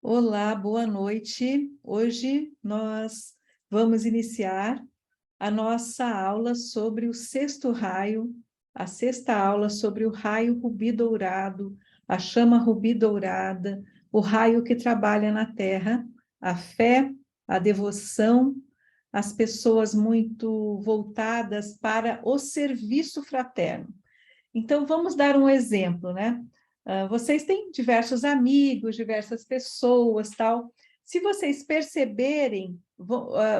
Olá, boa noite. Hoje nós vamos iniciar a nossa aula sobre o sexto raio, a sexta aula sobre o raio rubi dourado, a chama rubi dourada, o raio que trabalha na Terra, a fé, a devoção, as pessoas muito voltadas para o serviço fraterno. Então, vamos dar um exemplo, né? Vocês têm diversos amigos, diversas pessoas, tal. Se vocês perceberem,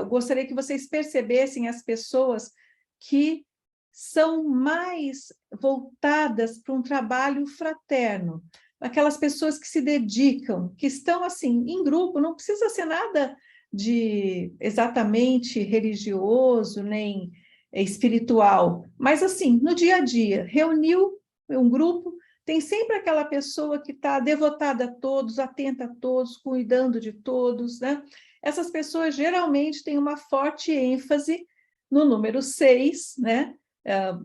gostaria que vocês percebessem as pessoas que são mais voltadas para um trabalho fraterno, aquelas pessoas que se dedicam, que estão assim em grupo, não precisa ser nada de exatamente religioso, nem espiritual, mas assim, no dia a dia, reuniu um grupo, tem sempre aquela pessoa que está devotada a todos, atenta a todos, cuidando de todos, né? Essas pessoas geralmente têm uma forte ênfase no número 6, né?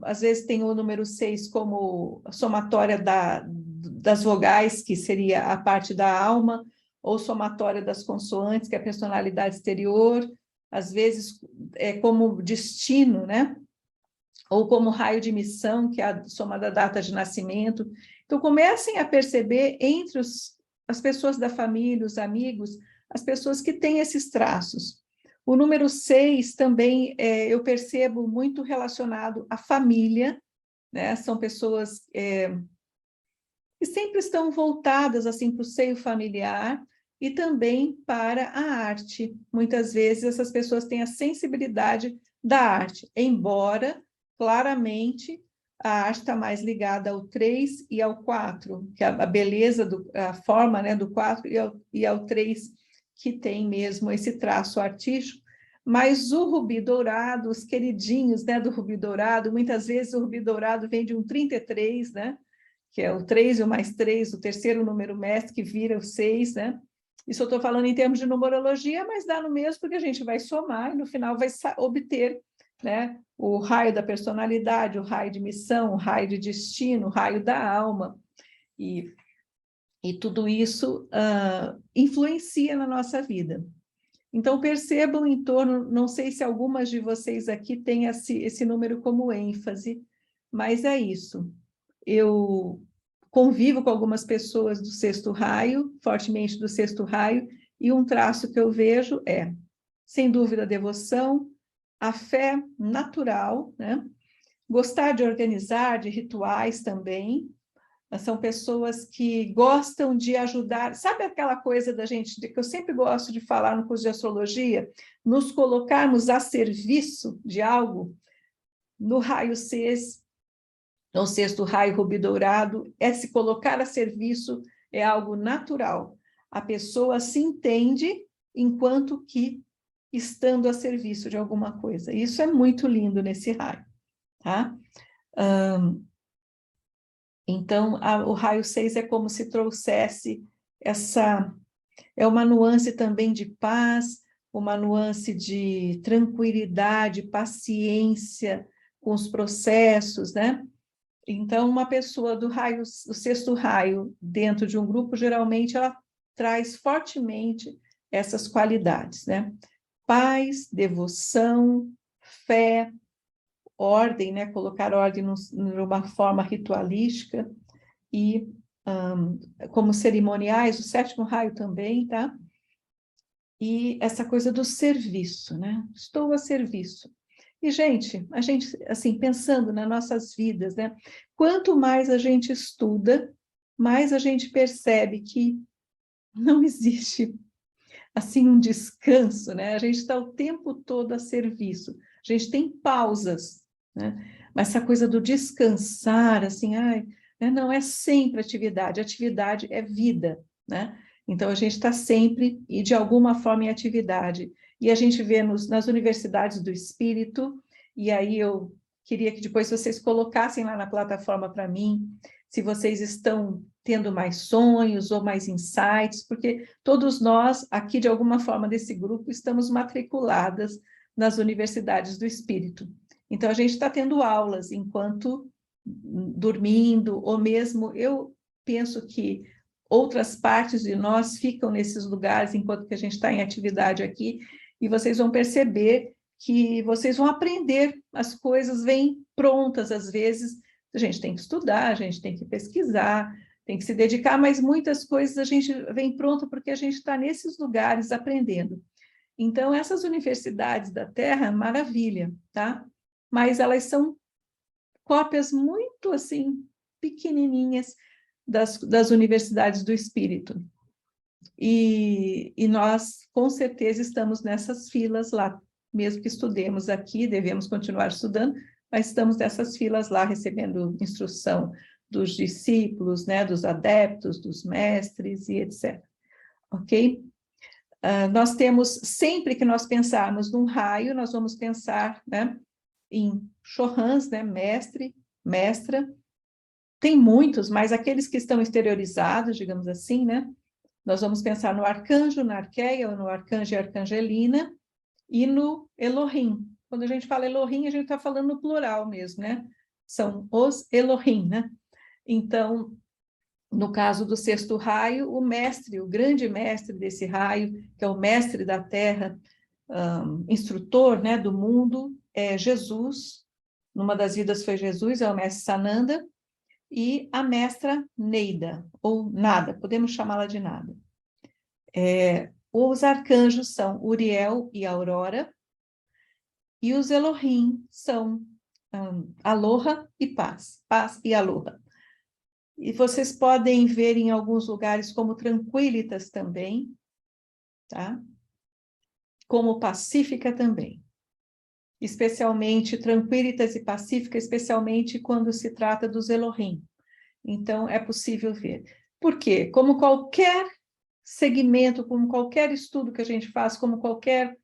Às vezes tem o número 6 como somatória das vogais, que seria a parte da alma, ou somatória das consoantes, que é a personalidade exterior, às vezes é como destino, né? Ou como raio de missão, que é a soma da data de nascimento. Então, comecem a perceber entre as pessoas da família, os amigos, as pessoas que têm esses traços. O número 6 também eu percebo muito relacionado à família, né? São pessoas que sempre estão voltadas assim para o seio familiar e também para a arte. Muitas vezes essas pessoas têm a sensibilidade da arte, embora claramente a arte está mais ligada ao 3 e ao 4, que é a beleza, a forma, né, do 4 e ao 3, que tem mesmo esse traço artístico. Mas o rubi dourado, os queridinhos, né, do rubi dourado, muitas vezes o rubi dourado vem de um 33, né? Que é o 3 e o mais 3, o terceiro número mestre, que vira o 6, né? Isso eu estou falando em termos de numerologia, mas dá no mesmo, porque a gente vai somar e no final vai obter, né, o raio da personalidade, o raio de missão, o raio de destino, o raio da alma. E tudo isso influencia na nossa vida. Então, percebam em torno, não sei se algumas de vocês aqui têm esse número como ênfase, mas é isso. Eu convivo com algumas pessoas do sexto raio, fortemente do sexto raio, e um traço que eu vejo é, sem dúvida, a devoção, a fé natural, né? Gostar de organizar, de rituais também. São pessoas que gostam de ajudar. Sabe aquela coisa da gente, que eu sempre gosto de falar no curso de astrologia? Nos colocarmos a serviço de algo. No raio 6, no sexto raio rubi dourado, se colocar a serviço é algo natural. A pessoa se entende enquanto que estando a serviço de alguma coisa. Isso é muito lindo nesse raio, tá? Então, o raio 6 é como se trouxesse é uma nuance também de paz, uma nuance de tranquilidade, paciência com os processos, né? Então, uma pessoa do sexto raio, dentro de um grupo, geralmente ela traz fortemente essas qualidades, né? Paz, devoção, fé, ordem, né? Colocar ordem numa forma ritualística e como cerimoniais, o sétimo raio também, tá? E essa coisa do serviço, né? Estou a serviço. E, gente, a gente, assim, pensando nas nossas vidas, né? Quanto mais a gente estuda, mais a gente percebe que não existe, assim, um descanso, né? A gente está o tempo todo a serviço. A gente tem pausas, né? Mas essa coisa do descansar, assim, ai, né? Não é sempre atividade é vida, né? Então, a gente está sempre, e de alguma forma, em atividade. E a gente vê nas universidades do espírito, e aí eu queria que depois vocês colocassem lá na plataforma para mim, se vocês estão tendo mais sonhos ou mais insights, porque todos nós, aqui de alguma forma desse grupo, estamos matriculadas nas universidades do espírito. Então, a gente está tendo aulas enquanto dormindo, ou mesmo, eu penso que outras partes de nós ficam nesses lugares enquanto que a gente está em atividade aqui, e vocês vão perceber que vocês vão aprender, as coisas vêm prontas, às vezes a gente tem que estudar, a gente tem que pesquisar, tem que se dedicar, mas muitas coisas a gente vem pronto porque a gente está nesses lugares aprendendo. Então, essas universidades da Terra, maravilha, tá? Mas elas são cópias muito, assim, pequenininhas das universidades do Espírito. E nós, com certeza, estamos nessas filas lá, mesmo que estudemos aqui, devemos continuar estudando, mas estamos nessas filas lá, recebendo instrução dos discípulos, né, dos adeptos, dos mestres e etc. Ok? Nós temos, sempre que nós pensarmos num raio, nós vamos pensar, né, em Chohans, né, mestre, mestra. Tem muitos, mas aqueles que estão exteriorizados, digamos assim, né, nós vamos pensar no arcanjo, na arqueia, ou no arcanjo e arcangelina, e no Elohim. Quando a gente fala Elohim, a gente está falando no plural mesmo, né? São os Elohim, né? Então, no caso do sexto raio, o mestre, o grande mestre desse raio, que é o mestre da Terra, instrutor, né, do mundo, é Jesus. Numa das vidas foi Jesus, é o mestre Sananda, e a mestra Neida, ou Nada, podemos chamá-la de Nada. Os arcanjos são Uriel e Aurora, e os Elohim são Aloha e Paz, Paz e Aloha. E vocês podem ver em alguns lugares como Tranquilitas também, tá? Como Pacífica também. Especialmente Tranquilitas e Pacífica, especialmente quando se trata dos Elohim. Então, é possível ver. Por quê? Como qualquer segmento, como qualquer estudo que a gente faz, como qualquer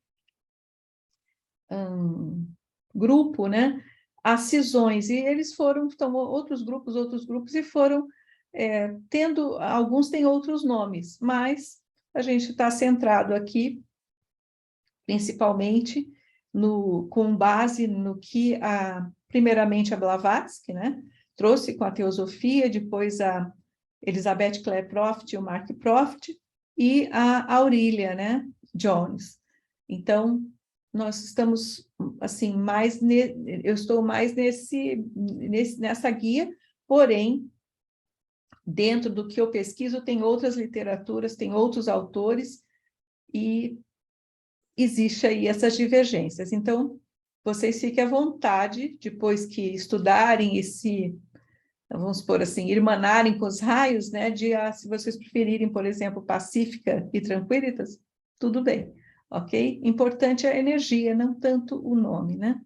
grupo, né? Há cisões, e eles foram, então, outros grupos, e foram tendo, alguns têm outros nomes, mas a gente está centrado aqui, principalmente, com base no que, primeiramente, a Blavatsky, né? Trouxe com a teosofia, depois a Elizabeth Clare Croft e o Mark Croft, e a Aurília, né? Jones. Então, nós estamos, assim, eu estou mais nessa guia, porém, dentro do que eu pesquiso, tem outras literaturas, tem outros autores, e existe aí essas divergências. Então, vocês fiquem à vontade, depois que estudarem e vamos supor assim, irmanarem com os raios, né, se vocês preferirem, por exemplo, Pacífica e Tranquilitas, tudo bem, ok? Importante é a energia, não tanto o nome, né?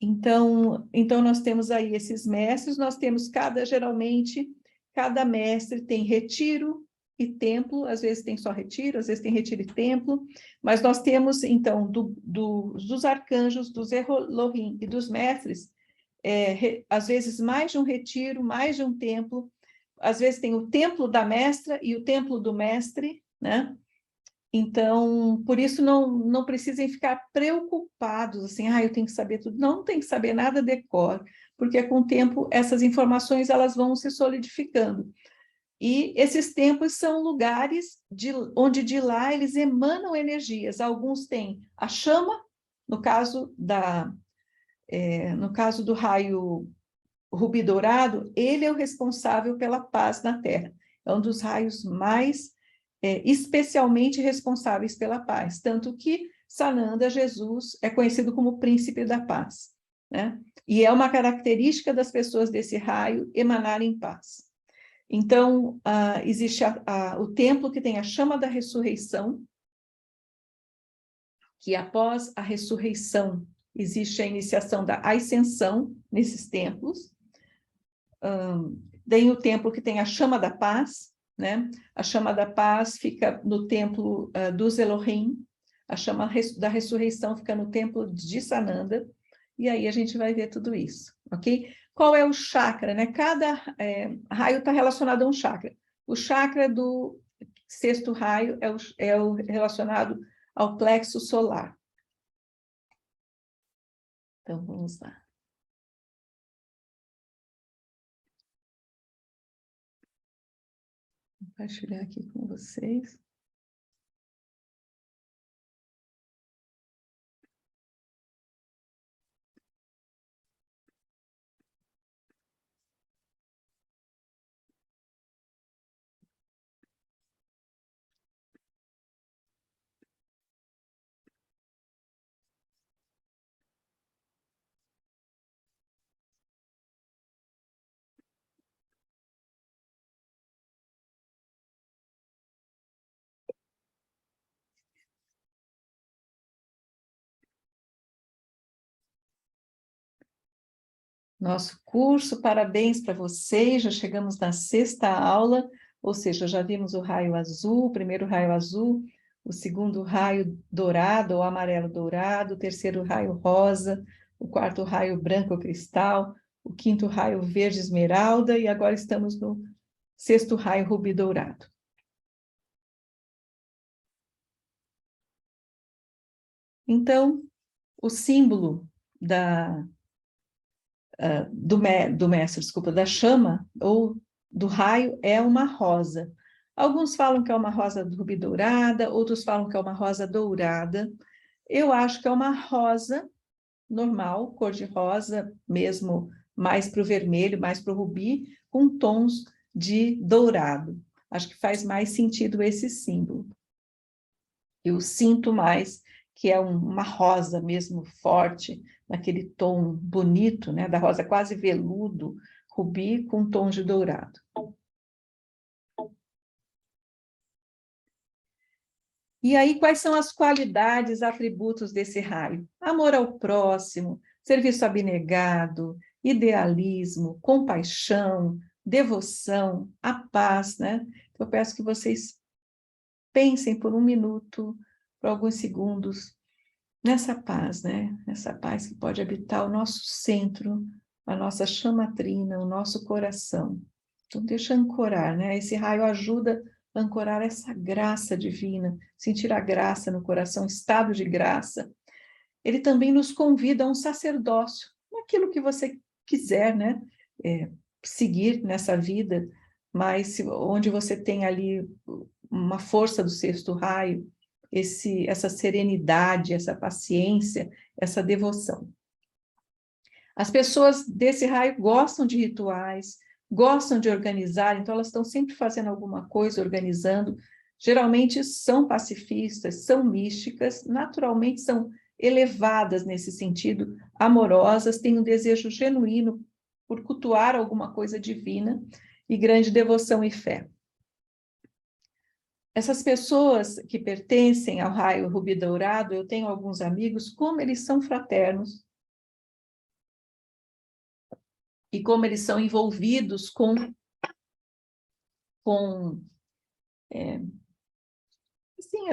Então nós temos aí esses mestres, nós temos geralmente, cada mestre tem retiro e templo, às vezes tem só retiro, às vezes tem retiro e templo, mas nós temos, então, dos arcanjos, dos Elohim e dos mestres, às vezes mais de um retiro, mais de um templo, às vezes tem o templo da mestra e o templo do mestre, né? Então, por isso não precisem ficar preocupados, assim, eu tenho que saber tudo. Não tem que saber nada de cor, porque com o tempo essas informações elas vão se solidificando. E esses templos são lugares onde de lá eles emanam energias. Alguns têm a chama, no caso do raio rubi dourado, ele é o responsável pela paz na Terra. É um dos raios mais especialmente responsáveis pela paz. Tanto que Sananda, Jesus, é conhecido como príncipe da paz, né? E é uma característica das pessoas desse raio emanarem paz. Então, existe o templo que tem a chama da ressurreição, que após a ressurreição existe a iniciação da ascensão nesses templos. Tem o templo que tem a chama da paz, né? A chama da paz fica no templo dos Elohim, a chama da ressurreição fica no templo de Sananda, e aí a gente vai ver tudo isso, ok? Qual é o chakra, né? Cada raio está relacionado a um chakra. O chakra do sexto raio é o relacionado ao plexo solar. Então, vamos lá. compartilhar aqui com vocês. Nosso curso, parabéns para vocês, já chegamos na 6ª aula, ou seja, já vimos o raio azul, o primeiro raio azul, o segundo raio dourado ou amarelo dourado, o terceiro raio rosa, o quarto raio branco cristal, o quinto raio verde esmeralda e agora estamos no 6º raio rubi dourado. Então, o símbolo do mestre, desculpa, da chama ou do raio é uma rosa. Alguns falam que é uma rosa rubi dourada, outros falam que é uma rosa dourada. Eu acho que é uma rosa normal, cor de rosa, mesmo mais para o vermelho, mais para o rubi, com tons de dourado. Acho que faz mais sentido esse símbolo. Eu sinto mais que é uma rosa mesmo forte, naquele tom bonito, né, da rosa quase veludo, rubi com tom de dourado. E aí, quais são as qualidades, atributos desse raio? Amor ao próximo, serviço abnegado, idealismo, compaixão, devoção, a paz, né? Eu peço que vocês pensem por um minuto, por alguns segundos, nessa paz, né? Nessa paz que pode habitar o nosso centro, a nossa chamatrina, o nosso coração. Então, deixa ancorar, né? Esse raio ajuda a ancorar essa graça divina, sentir a graça no coração, estado de graça. Ele também nos convida a um sacerdócio, naquilo que você quiser, né? Seguir nessa vida, mas onde você tem ali uma força do 6º raio, essa serenidade, essa paciência, essa devoção. As pessoas desse raio gostam de rituais, gostam de organizar, então elas estão sempre fazendo alguma coisa, organizando. Geralmente são pacifistas, são místicas, naturalmente são elevadas nesse sentido, amorosas, têm um desejo genuíno por cultuar alguma coisa divina e grande devoção e fé. Essas pessoas que pertencem ao raio rubi dourado, eu tenho alguns amigos, como eles são fraternos e como eles são envolvidos assim,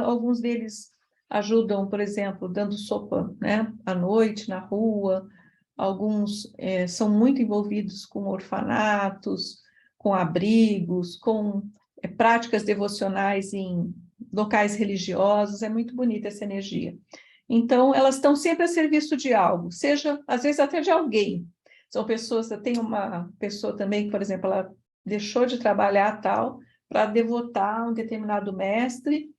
alguns deles ajudam, por exemplo, dando sopa, né, à noite, na rua, alguns são muito envolvidos com orfanatos, com abrigos, com práticas devocionais em locais religiosos, é muito bonita essa energia. Então, elas estão sempre a serviço de algo, seja, às vezes, até de alguém. São pessoas, eu tenho uma pessoa também que, por exemplo, ela deixou de trabalhar tal, para devotar um determinado mestre,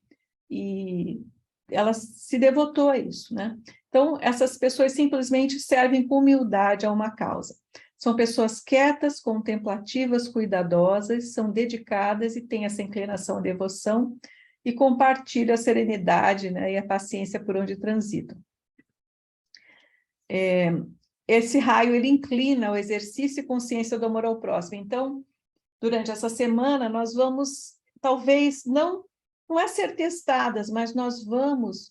e ela se devotou a isso, né? Então, essas pessoas simplesmente servem com humildade a uma causa. São pessoas quietas, contemplativas, cuidadosas, são dedicadas e têm essa inclinação à devoção e compartilham a serenidade, né, e a paciência por onde transitam. Esse raio, ele inclina o exercício e consciência do amor ao próximo. Então, durante essa semana, nós vamos, talvez, não é ser testadas, mas nós vamos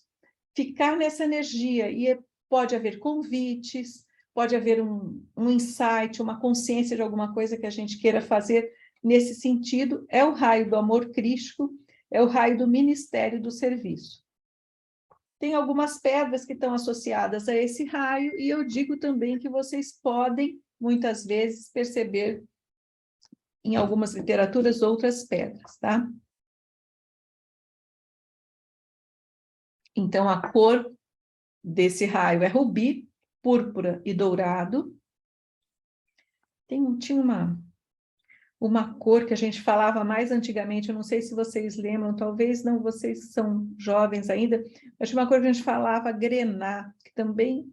ficar nessa energia, e pode haver convites, pode haver um insight, uma consciência de alguma coisa que a gente queira fazer nesse sentido. É o raio do amor crístico, é o raio do ministério do serviço. Tem algumas pedras que estão associadas a esse raio, e eu digo também que vocês podem, muitas vezes, perceber em algumas literaturas outras pedras, tá? Então, a cor desse raio é rubi, púrpura e dourado. Tinha uma cor que a gente falava mais antigamente, eu não sei se vocês lembram, talvez não, vocês são jovens ainda, mas tinha uma cor que a gente falava grená, que também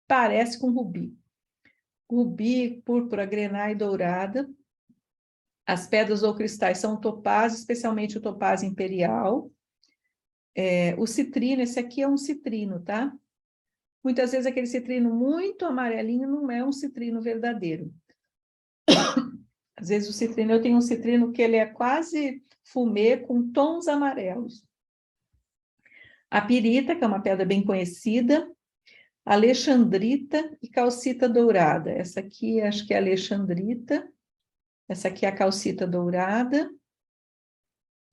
parece com rubi. Rubi, púrpura, grená e dourada. As pedras ou cristais são topázio, especialmente o topázio imperial. O citrino, esse aqui é um citrino, tá? Muitas vezes aquele citrino muito amarelinho não é um citrino verdadeiro. Às vezes o citrino, eu tenho um citrino que ele é quase fumê com tons amarelos. A pirita, que é uma pedra bem conhecida, alexandrita e calcita dourada. Essa aqui acho que é a alexandrita, essa aqui é a calcita dourada,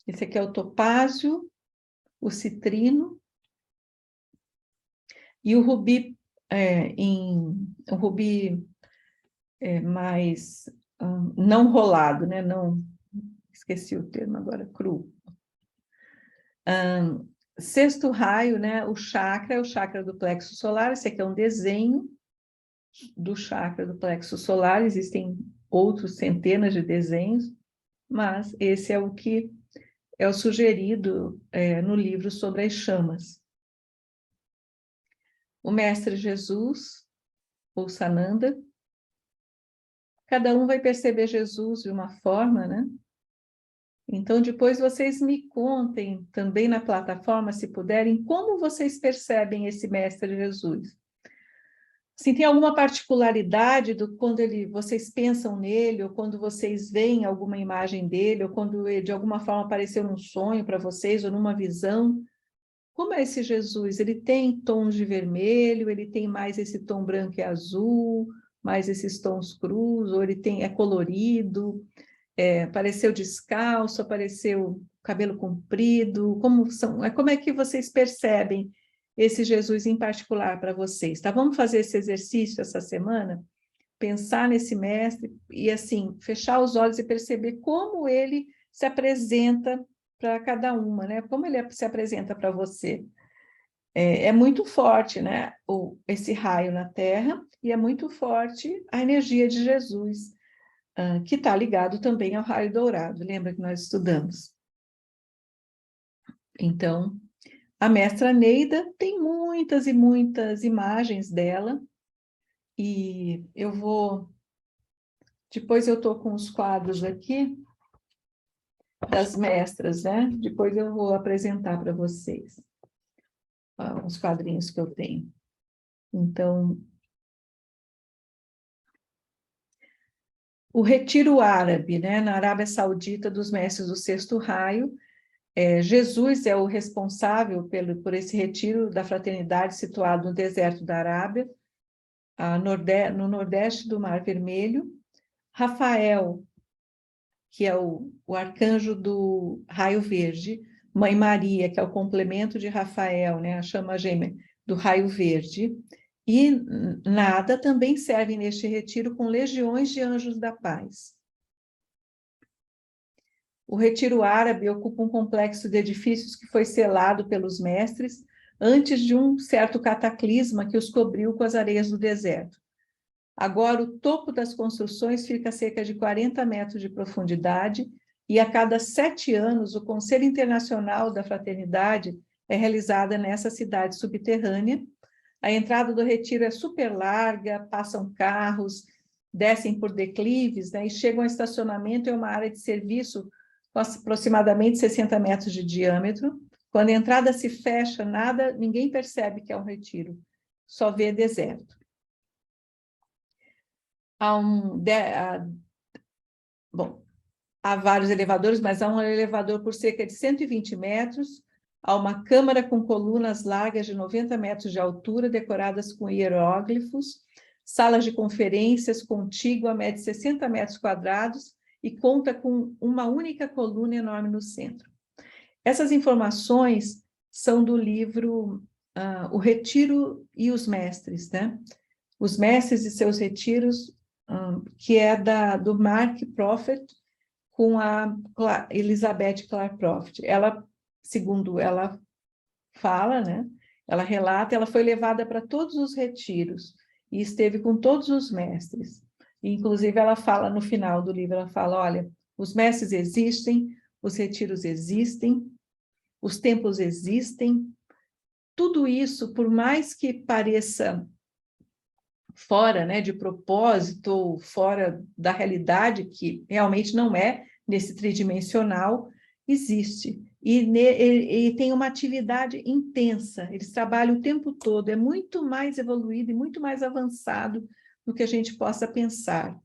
esse aqui é o topázio, o citrino, e o rubi, o rubi mais não rolado, né? Não, esqueci o termo agora, cru. Sexto raio, né? O chakra é o chakra do plexo solar. Esse aqui é um desenho do chakra do plexo solar. Existem outros centenas de desenhos, mas esse é o que é o sugerido no livro sobre as chamas. O mestre Jesus, ou Sananda, cada um vai perceber Jesus de uma forma, né? Então, depois vocês me contem também na plataforma, se puderem, como vocês percebem esse Mestre Jesus. Se tem alguma particularidade quando vocês pensam nele, ou quando vocês veem alguma imagem dele, ou quando ele, de alguma forma, apareceu num sonho para vocês, ou numa visão. Como é esse Jesus? Ele tem tons de vermelho, ele tem mais esse tom branco e azul, mais esses tons crus, ou ele é colorido, apareceu descalço, apareceu cabelo comprido, como é que vocês percebem esse Jesus em particular para vocês, tá? Vamos fazer esse exercício essa semana, pensar nesse mestre e, assim, fechar os olhos e perceber como ele se apresenta para cada uma, né? Como ele se apresenta para você. É muito forte, né? Esse raio na Terra, e é muito forte a energia de Jesus, que está ligado também ao raio dourado, lembra que nós estudamos? Então, a mestra Neida tem muitas e muitas imagens dela, e depois eu estou com os quadros aqui, das mestras, né? Depois eu vou apresentar para vocês os quadrinhos que eu tenho. Então, o retiro árabe, né? Na Arábia Saudita, dos mestres do sexto raio, Jesus é o responsável por esse retiro da fraternidade situado no deserto da Arábia, no nordeste do Mar Vermelho. Rafael, que é o arcanjo do raio verde, Mãe Maria, que é o complemento de Rafael, né, a chama gêmea do raio verde, e Nada também serve neste retiro com legiões de anjos da paz. O retiro árabe ocupa um complexo de edifícios que foi selado pelos mestres antes de um certo cataclisma que os cobriu com as areias do deserto. Agora, o topo das construções fica a cerca de 40 metros de profundidade e a cada 7 anos o Conselho Internacional da Fraternidade é realizada nessa cidade subterrânea. A entrada do retiro é super larga, passam carros, descem por declives, né, e chegam ao estacionamento em uma área de serviço com aproximadamente 60 metros de diâmetro. Quando a entrada se fecha, ninguém percebe que é um retiro, só vê deserto. Há vários elevadores, mas há um elevador por cerca de 120 metros, há uma câmara com colunas largas de 90 metros de altura, decoradas com hieróglifos, salas de conferências contígua, mede 60 metros quadrados e conta com uma única coluna enorme no centro. Essas informações são do livro O Retiro e os Mestres, né? Os Mestres e seus Retiros, que é do Mark Prophet, com a Elizabeth Clark Prophet. Ela, segundo ela fala, né? Ela relata, ela foi levada para todos os retiros e esteve com todos os mestres. Inclusive, ela fala no final do livro, ela fala, olha, os mestres existem, os retiros existem, os templos existem, tudo isso, por mais que pareça fora, né, de propósito, ou fora da realidade, que realmente não é nesse tridimensional, existe. E tem uma atividade intensa, eles trabalham o tempo todo, é muito mais evoluído e muito mais avançado do que a gente possa pensar.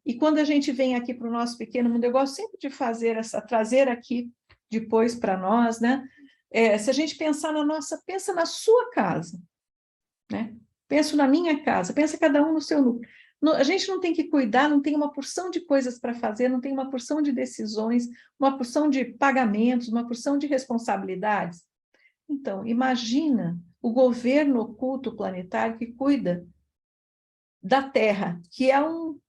E quando a gente vem aqui para o nosso pequeno mundo, eu gosto sempre de trazer aqui depois para nós, né? Se a gente pensar pensa na sua casa, né? Penso na minha casa, pensa cada um no seu núcleo. A gente não tem que cuidar, não tem uma porção de coisas para fazer, não tem uma porção de decisões, uma porção de pagamentos, uma porção de responsabilidades. Então, imagina o governo oculto planetário que cuida da Terra, que é um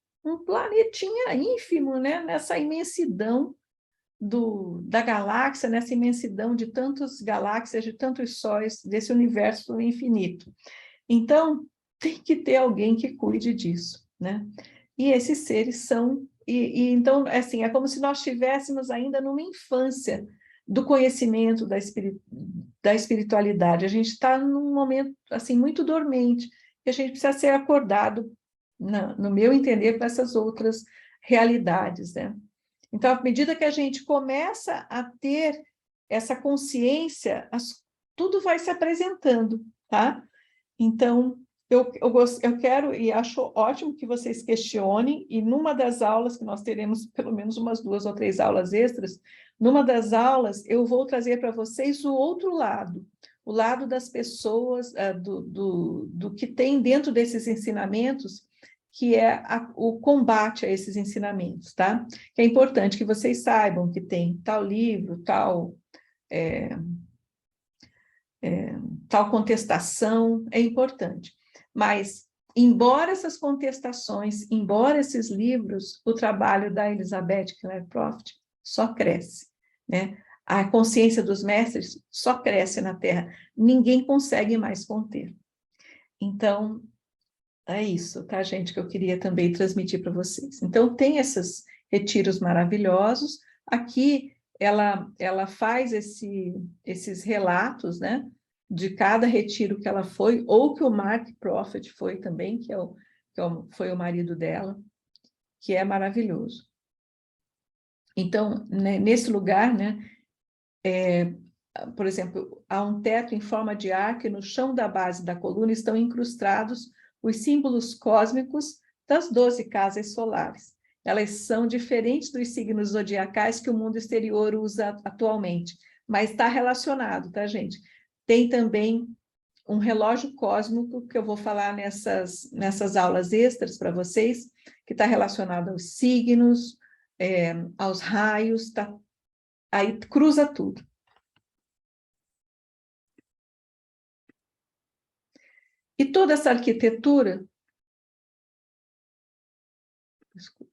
planetinha ínfimo, né? Nessa imensidão da galáxia, nessa imensidão de tantas galáxias, de tantos sóis, desse universo infinito. Então, tem que ter alguém que cuide disso, né? E esses seres são... então, assim, é como se nós estivéssemos ainda numa infância do conhecimento da espiritualidade. A gente está num momento, assim, muito dormente, e a gente precisa ser acordado, no meu entender, para essas outras realidades, né? Então, à medida que a gente começa a ter essa consciência, tudo vai se apresentando, tá? Então, eu quero e acho ótimo que vocês questionem, e numa das aulas, que nós teremos pelo menos umas 2 ou 3 aulas extras, numa das aulas eu vou trazer para vocês o outro lado, o lado das pessoas, do que tem dentro desses ensinamentos, que é o combate a esses ensinamentos, tá? Que é importante que vocês saibam que tem tal livro, tal contestação, é importante. Mas, embora essas contestações, embora esses livros, o trabalho da Elizabeth Clare-Croft só cresce, né? A consciência dos mestres só cresce na Terra, ninguém consegue mais conter. Então, é isso, tá, gente, que eu queria também transmitir para vocês. Então, tem esses retiros maravilhosos. Aqui, ela faz esses relatos, né, de cada retiro que ela foi, ou que o Mark Prophet foi também, foi o marido dela, que é maravilhoso. Então, né, nesse lugar, né, por exemplo, há um teto em forma de arco e no chão da base da coluna estão incrustados os símbolos cósmicos das 12 casas solares. Elas são diferentes dos signos zodiacais que o mundo exterior usa atualmente, mas está relacionado, tá, gente? Tem também um relógio cósmico, que eu vou falar nessas aulas extras para vocês, que está relacionado aos signos, aos raios, aí cruza tudo. E toda essa arquitetura... Desculpa.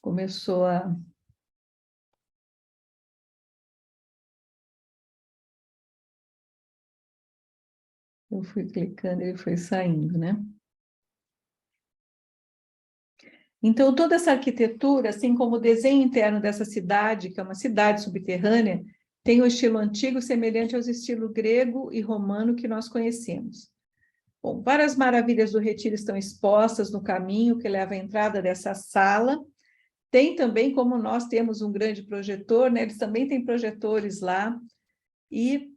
Começou a... Eu fui clicando e ele foi saindo, né? Então, toda essa arquitetura, assim como o desenho interno dessa cidade, que é uma cidade subterrânea, tem um estilo antigo semelhante aos estilos grego e romano que nós conhecemos. Bom, várias maravilhas do retiro estão expostas no caminho que leva à entrada dessa sala. Tem também, como nós temos um grande projetor, né? Eles também têm projetores lá. E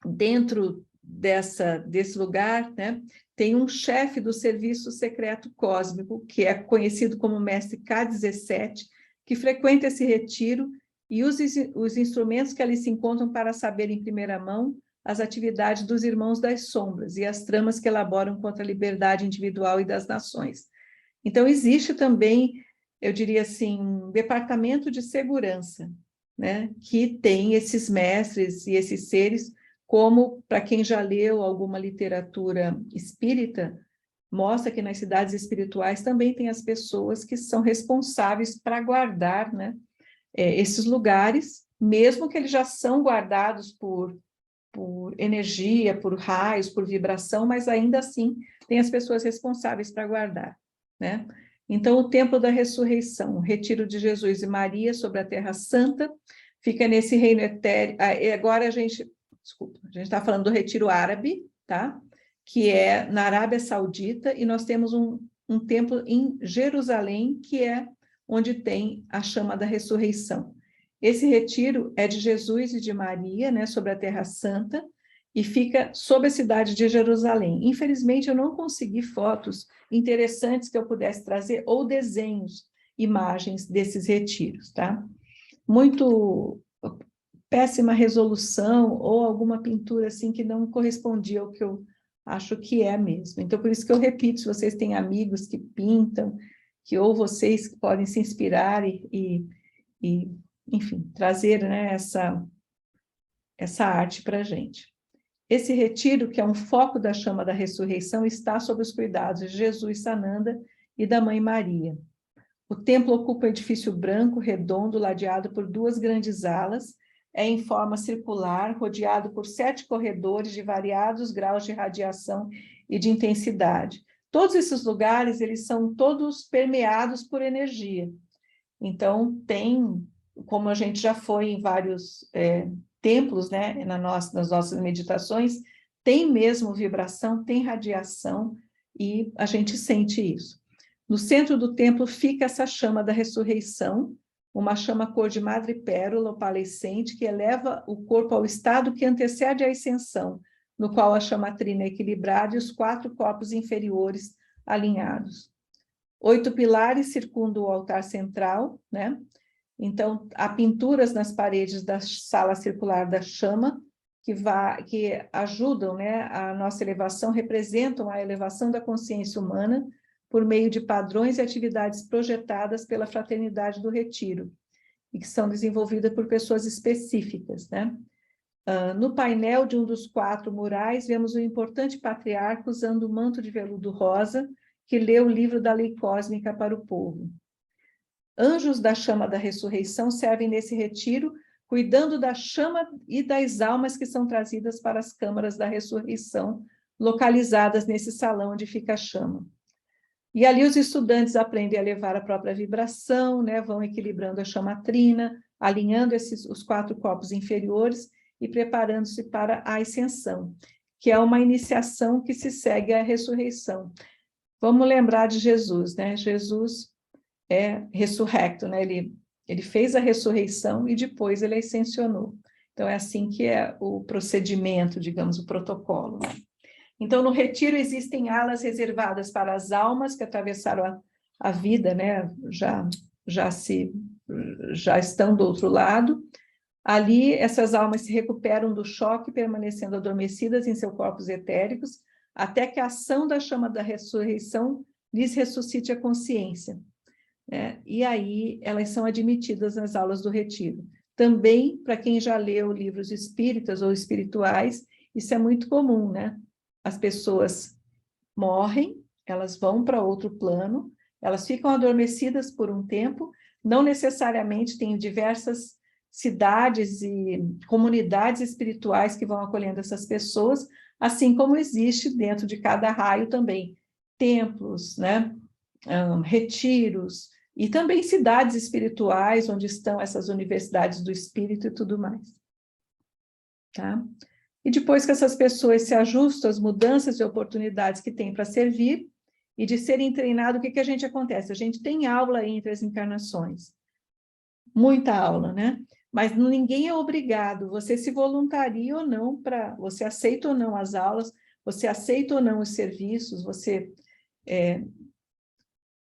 dentro desse lugar, né, tem um chefe do Serviço Secreto Cósmico, que é conhecido como Mestre K17, que frequenta esse retiro e usa os instrumentos que ali se encontram para saber em primeira mão as atividades dos Irmãos das Sombras e as tramas que elaboram contra a liberdade individual e das nações. Então, existe também, eu diria assim, um departamento de segurança, né, que tem esses mestres e esses seres, como, para quem já leu alguma literatura espírita, mostra que nas cidades espirituais também tem as pessoas que são responsáveis para guardar, né, esses lugares, mesmo que eles já são guardados por energia, por raios, por vibração, mas ainda assim tem as pessoas responsáveis para guardar, né? Então, o Templo da Ressurreição, o retiro de Jesus e Maria sobre a Terra Santa, fica nesse reino etéreo. Agora a gente está falando do retiro árabe, tá? Que é na Arábia Saudita, e nós temos um templo em Jerusalém, que é onde tem a chama da ressurreição. Esse retiro é de Jesus e de Maria, né, sobre a Terra Santa, e fica sob a cidade de Jerusalém. Infelizmente, eu não consegui fotos interessantes que eu pudesse trazer, ou desenhos, imagens desses retiros, tá? Muito péssima resolução, ou alguma pintura assim que não correspondia ao que eu acho que é mesmo. Então, por isso que eu repito, se vocês têm amigos que pintam, que ou vocês que podem se inspirar e enfim, trazer, né, essa arte para a gente. Esse retiro, que é um foco da chama da ressurreição, está sob os cuidados de Jesus, Sananda e da Mãe Maria. O templo ocupa um edifício branco, redondo, ladeado por 2 grandes alas, é em forma circular, rodeado por 7 corredores de variados graus de radiação e de intensidade. Todos esses lugares, eles são todos permeados por energia. Então, tem, como a gente já foi em vários templos, né, nas nossas meditações, tem mesmo vibração, tem radiação, e a gente sente isso. No centro do templo fica essa chama da ressurreição, uma chama cor de madrepérola opalescente, que eleva o corpo ao estado que antecede a ascensão, no qual a chamatrina é equilibrada e os 4 corpos inferiores alinhados. 8 pilares circundam o altar central, né? Então, há pinturas nas paredes da sala circular da chama, que ajudam, né, a nossa elevação, representam a elevação da consciência humana por meio de padrões e atividades projetadas pela Fraternidade do Retiro, e que são desenvolvidas por pessoas específicas, né? No painel de um dos 4 murais, vemos um importante patriarca usando o manto de veludo rosa, que lê o livro da lei cósmica para o povo. Anjos da chama da ressurreição servem nesse retiro, cuidando da chama e das almas que são trazidas para as câmaras da ressurreição, localizadas nesse salão onde fica a chama. E ali os estudantes aprendem a levar a própria vibração, né, vão equilibrando a chamatrina, alinhando os 4 corpos inferiores e preparando-se para a ascensão, que é uma iniciação que se segue à ressurreição. Vamos lembrar de Jesus, né? Jesus é ressurrecto, né? Ele fez a ressurreição e depois ele ascensionou. Então, é assim que é o procedimento, digamos, o protocolo. Então, no retiro existem alas reservadas para as almas que atravessaram a vida, né? Já estão do outro lado. Ali, essas almas se recuperam do choque, permanecendo adormecidas em seus corpos etéricos, até que a ação da chama da ressurreição lhes ressuscite a consciência. E aí elas são admitidas nas aulas do retiro. Também, para quem já leu livros espíritas ou espirituais, isso é muito comum, né? As pessoas morrem, elas vão para outro plano, elas ficam adormecidas por um tempo, não necessariamente tem diversas cidades e comunidades espirituais que vão acolhendo essas pessoas, assim como existe dentro de cada raio também templos, né? Retiros, e também cidades espirituais, onde estão essas universidades do espírito e tudo mais. Tá? E depois que essas pessoas se ajustam às mudanças e oportunidades que têm para servir, e de serem treinados, o que a gente acontece? A gente tem aula entre as encarnações. Muita aula, né? Mas ninguém é obrigado, você se voluntaria ou não você aceita ou não as aulas, você aceita ou não os serviços, você...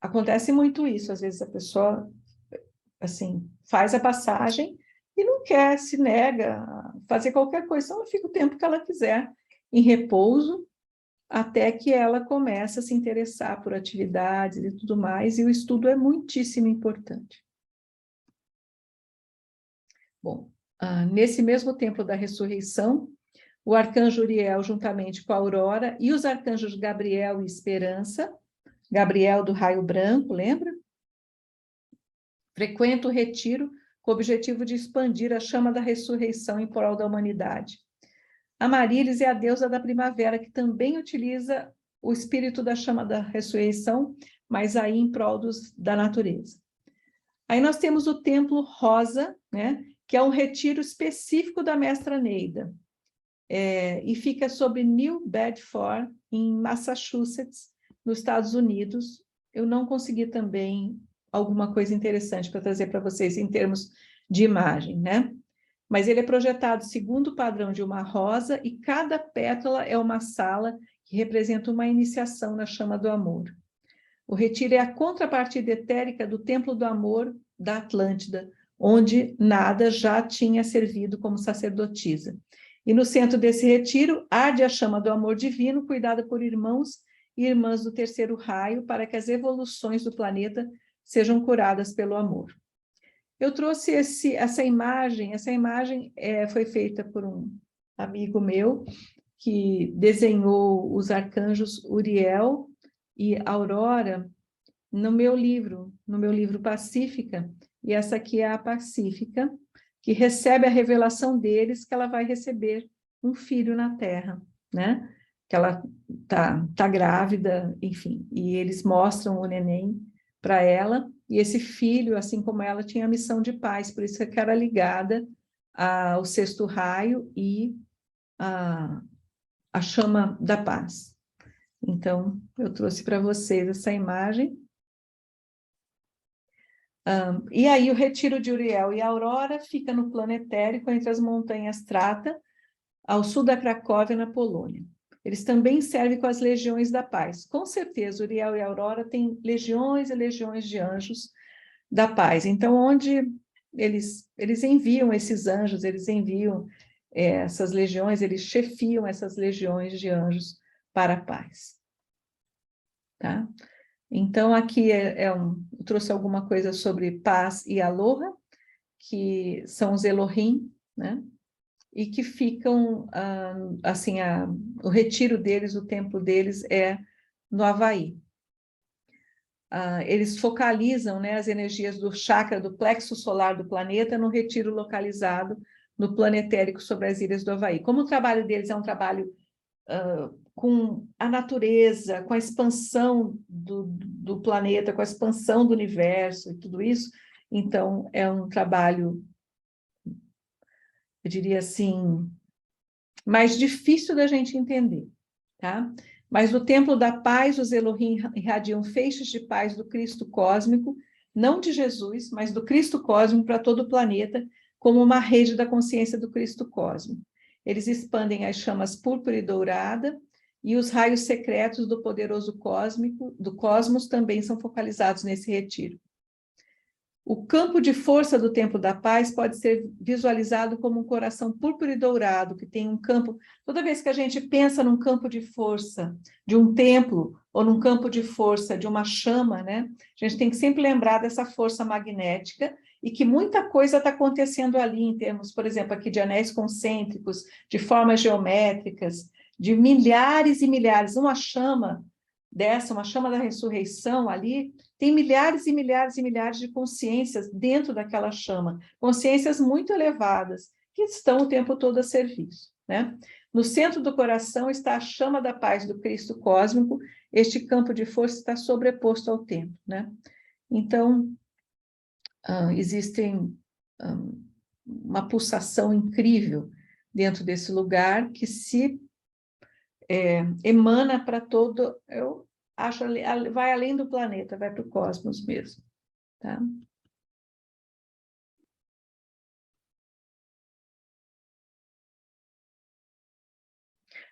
Acontece muito isso, às vezes a pessoa, assim, faz a passagem e não quer, se nega a fazer qualquer coisa, então ela fica o tempo que ela quiser em repouso, até que ela começa a se interessar por atividades e tudo mais, e o estudo é muitíssimo importante. Bom, nesse mesmo templo da ressurreição, o arcanjo Uriel juntamente com a Aurora, e os arcanjos Gabriel e Esperança, Gabriel do raio branco, lembra? Frequenta o retiro com o objetivo de expandir a chama da ressurreição em prol da humanidade. Amarílis é a deusa da primavera, que também utiliza o espírito da chama da ressurreição, mas aí em prol da natureza. Aí nós temos o templo rosa, né, que é um retiro específico da mestra Neida, e fica sobre New Bedford, em Massachusetts, nos Estados Unidos. Eu não consegui também alguma coisa interessante para trazer para vocês em termos de imagem, né? Mas ele é projetado segundo o padrão de uma rosa e cada pétala é uma sala que representa uma iniciação na chama do amor. O retiro é a contrapartida etérica do Templo do Amor da Atlântida, onde Nada já tinha servido como sacerdotisa. E no centro desse retiro arde a chama do amor divino, cuidada por irmãos e irmãs do terceiro raio, para que as evoluções do planeta sejam curadas pelo amor. Eu trouxe essa imagem foi feita por um amigo meu, que desenhou os arcanjos Uriel e Aurora no meu livro Pacífica, e essa aqui é a Pacífica, que recebe a revelação deles que ela vai receber um filho na Terra, né? Que ela tá grávida, enfim, e eles mostram o neném para ela, e esse filho, assim como ela, tinha a missão de paz, por isso que era ligada ao sexto raio e a chama da paz. Então, eu trouxe para vocês essa imagem. E aí o retiro de Uriel e Aurora fica no plano etérico, entre as montanhas Trata, ao sul da Cracóvia, na Polônia. Eles também servem com as legiões da paz. Com certeza, Uriel e Aurora têm legiões e legiões de anjos da paz. Então, onde eles enviam esses anjos, eles enviam essas legiões, eles chefiam essas legiões de anjos para a paz. Tá? Então, aqui eu trouxe alguma coisa sobre paz e aloha, que são os Elohim, né? E que ficam, assim, o retiro deles, o templo deles é no Havaí. Eles focalizam, né, as energias do chakra, do plexo solar do planeta, no retiro localizado no planetérico sobre as ilhas do Havaí. Como o trabalho deles é um trabalho com a natureza, com a expansão do planeta, com a expansão do universo e tudo isso, então é um trabalho, eu diria assim, mais difícil da gente entender, tá? Mas no Templo da Paz, os Elohim irradiam feixes de paz do Cristo cósmico, não de Jesus, mas do Cristo cósmico para todo o planeta, como uma rede da consciência do Cristo cósmico. Eles expandem as chamas púrpura e dourada, e os raios secretos do poderoso cósmico, do cosmos, também são focalizados nesse retiro. O campo de força do Templo da Paz pode ser visualizado como um coração púrpura e dourado, que tem um campo... Toda vez que a gente pensa num campo de força de um templo, ou num campo de força de uma chama, né? A gente tem que sempre lembrar dessa força magnética, e que muita coisa está acontecendo ali, em termos, por exemplo, aqui de anéis concêntricos, de formas geométricas, de milhares e milhares. Uma chama dessa, uma chama da ressurreição ali, tem milhares e milhares e milhares de consciências dentro daquela chama, consciências muito elevadas, que estão o tempo todo a serviço, né? No centro do coração está a chama da paz do Cristo cósmico, este campo de força está sobreposto ao tempo, né? Então, existem uma pulsação incrível dentro desse lugar que se emana para todo, eu acho, vai além do planeta, vai para o cosmos mesmo, tá?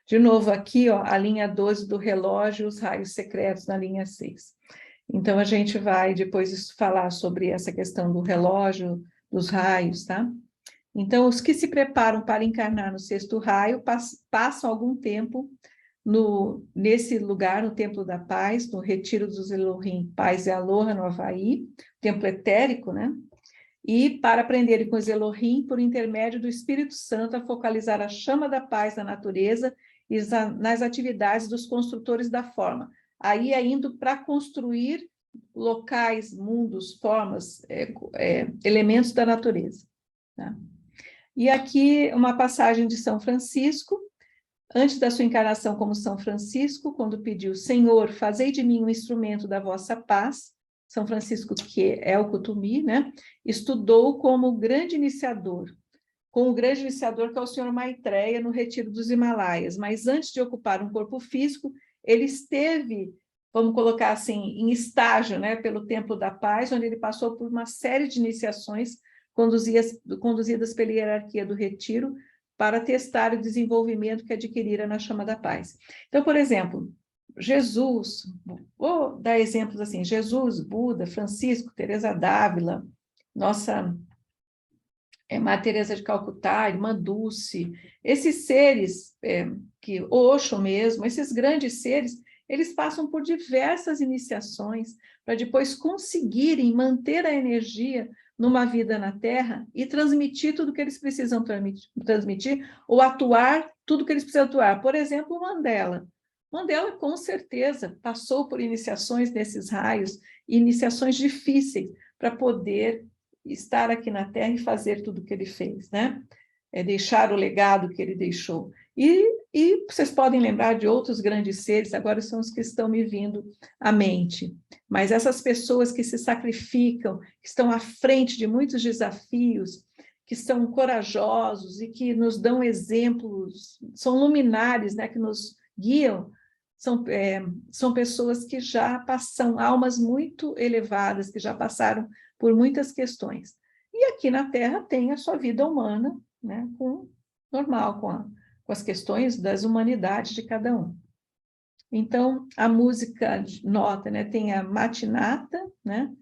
De novo aqui, ó, a linha 12 do relógio, os raios secretos na linha 6. Então, a gente vai depois falar sobre essa questão do relógio, dos raios, tá? Então, os que se preparam para encarnar no sexto raio passam algum tempo nesse lugar, no Templo da Paz, no Retiro dos Elohim, Paz e Aloha, no Havaí, templo etérico, né? e para aprenderem com os Elohim, por intermédio do Espírito Santo, a focalizar a chama da paz na natureza e nas atividades dos construtores da forma. Aí é indo para construir locais, mundos, formas, elementos da natureza. Tá? E aqui uma passagem de São Francisco, antes da sua encarnação como São Francisco, quando pediu, Senhor, fazei de mim um instrumento da vossa paz. São Francisco, que é o Kutumi, né? Estudou como grande iniciador, com o grande iniciador que é o senhor Maitreya, no retiro dos Himalaias. Mas antes de ocupar um corpo físico, ele esteve, vamos colocar assim, em estágio, né? Pelo Templo da Paz, onde ele passou por uma série de iniciações conduzidas pela hierarquia do retiro, para testar o desenvolvimento que adquirira na chama da paz. Então, por exemplo, Jesus, vou dar exemplos assim, Jesus, Buda, Francisco, Teresa d'Ávila, nossa Madre Teresa de Calcutá, Irmã Dulce, esses seres, que Osho mesmo, esses grandes seres, eles passam por diversas iniciações para depois conseguirem manter a energia numa vida na Terra e transmitir tudo que eles precisam transmitir, ou atuar tudo que eles precisam atuar. Por exemplo, Mandela. Mandela, com certeza, passou por iniciações nesses raios, iniciações difíceis, para poder estar aqui na Terra e fazer tudo o que ele fez, né? Deixar o legado que ele deixou. E vocês podem lembrar de outros grandes seres, agora são os que estão me vindo à mente. Mas essas pessoas que se sacrificam, que estão à frente de muitos desafios, que são corajosos e que nos dão exemplos, são luminares, né, que nos guiam, são pessoas que já são almas muito elevadas, que já passaram por muitas questões. E aqui na Terra tem a sua vida humana, né, normal, com as questões das humanidades de cada um. Então, a música nota, né, tem a Matinata, né,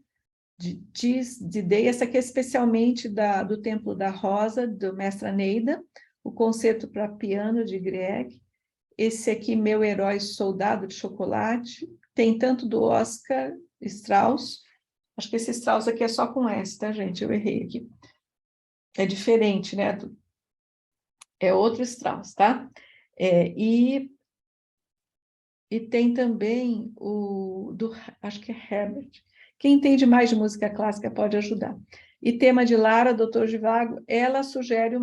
de Day, essa aqui é especialmente do Templo da Rosa, do Mestre Neida, o concerto para piano de Grieg, esse aqui, Meu Herói Soldado de Chocolate, tem tanto do Oscar Strauss, acho que esse Strauss aqui é só com S, tá, gente? Eu errei aqui. É diferente, né? É outro Strauss, tá? E tem também acho que é Herbert. Quem entende mais de música clássica pode ajudar. E tema de Lara, Doutor Zhivago, ela sugere o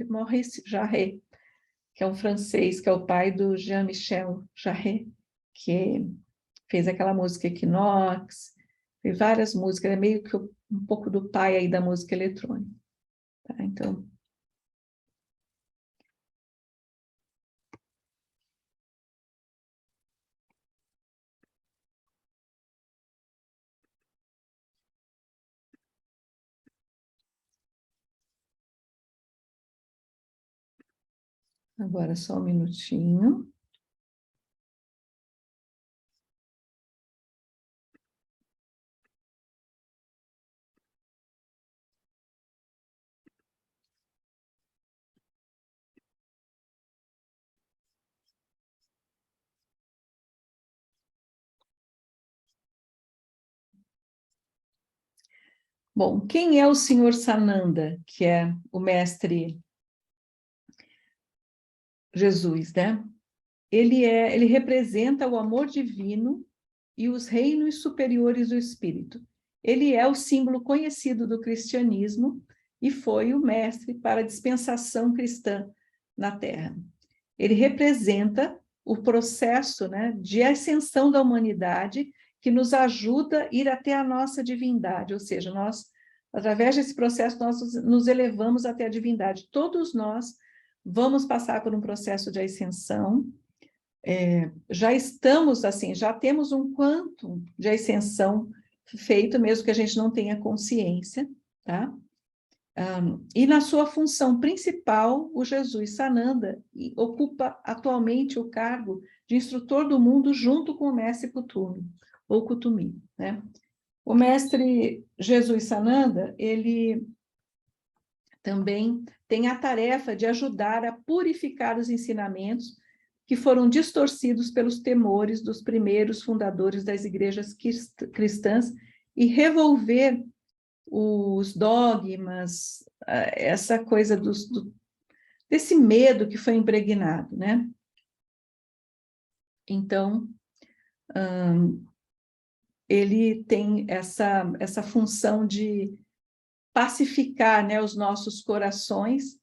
Maurice Jarre, que é um francês, que é o pai do Jean-Michel Jarre, que fez aquela música Equinox, fez várias músicas, é meio que um pouco do pai aí da música eletrônica. Tá? Então... Agora só um minutinho. Bom, quem é o senhor Sananda, que é o mestre Jesus, né? Ele representa o amor divino e os reinos superiores do espírito. Ele é o símbolo conhecido do cristianismo e foi o mestre para a dispensação cristã na Terra. Ele representa o processo, né, de ascensão da humanidade que nos ajuda a ir até a nossa divindade, ou seja, nós, através desse processo, nós nos elevamos até a divindade. Todos nós vamos passar por um processo de ascensão, já estamos assim, já temos um quantum de ascensão feito, mesmo que a gente não tenha consciência, tá? E na sua função principal, o Jesus Sananda ocupa atualmente o cargo de instrutor do mundo junto com o mestre Kutumi, ou Kutumi, né? O mestre Jesus Sananda, ele também tem a tarefa de ajudar a purificar os ensinamentos que foram distorcidos pelos temores dos primeiros fundadores das igrejas cristãs e revolver os dogmas, essa coisa desse medo que foi impregnado, né? Então, ele tem essa função de pacificar, né, os nossos corações,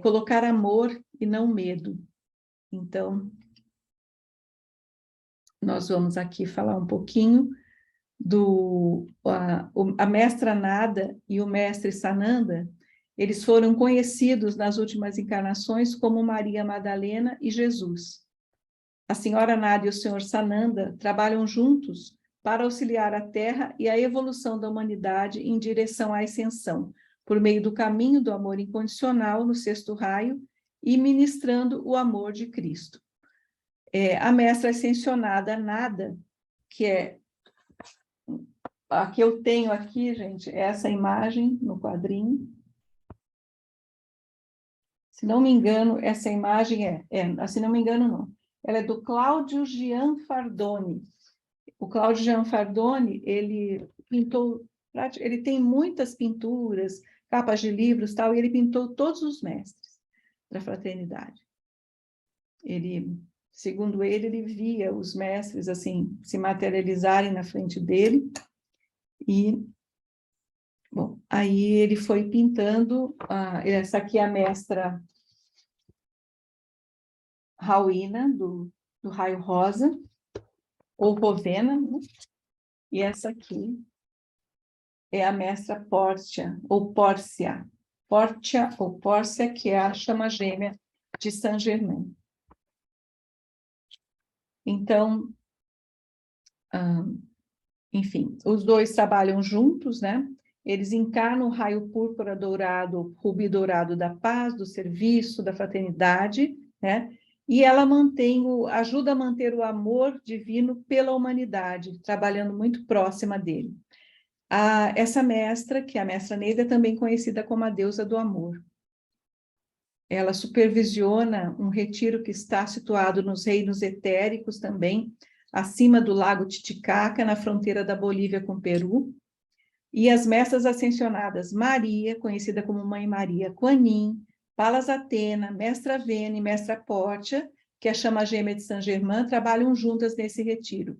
colocar amor e não medo. Então, nós vamos aqui falar um pouquinho a mestra Nada e o mestre Sananda. Eles foram conhecidos nas últimas encarnações como Maria Madalena e Jesus. A senhora Nada e o senhor Sananda trabalham juntos para auxiliar a Terra e a evolução da humanidade em direção à ascensão, por meio do caminho do amor incondicional no sexto raio e ministrando o amor de Cristo. A mestra ascensionada Nada, que é a que eu tenho aqui, gente, é essa imagem no quadrinho. Se não me engano, essa imagem se não me engano, não. Ela é do Cláudio Gianfardoni. O Cláudio Gianfardoni, ele pintou, ele tem muitas pinturas, capas de livros, tal, e ele pintou todos os mestres da fraternidade. Ele, segundo ele via os mestres assim se materializarem na frente dele e, bom, aí ele foi pintando, essa aqui é a mestra Rauína, do raio rosa, ou Rovena, né? E essa aqui é a mestra Pórcia, ou Pórcia. Pórcia ou Pórcia, que é a chama gêmea de Saint Germain. Então, enfim, os dois trabalham juntos, né? Eles encarnam o raio púrpura dourado, rubi dourado da paz, do serviço, da fraternidade, né? E ela ajuda a manter o amor divino pela humanidade, trabalhando muito próxima dele. Essa mestra, que é a mestra Neida, é também conhecida como a deusa do amor. Ela supervisiona um retiro que está situado nos reinos etéricos também, acima do lago Titicaca, na fronteira da Bolívia com o Peru. E as mestras ascensionadas Maria, conhecida como Mãe Maria, Kuan-Yin, Palas Atena, Mestra Vena e Mestra Pórcia, que é a chama gêmea de Saint Germain, trabalham juntas nesse retiro.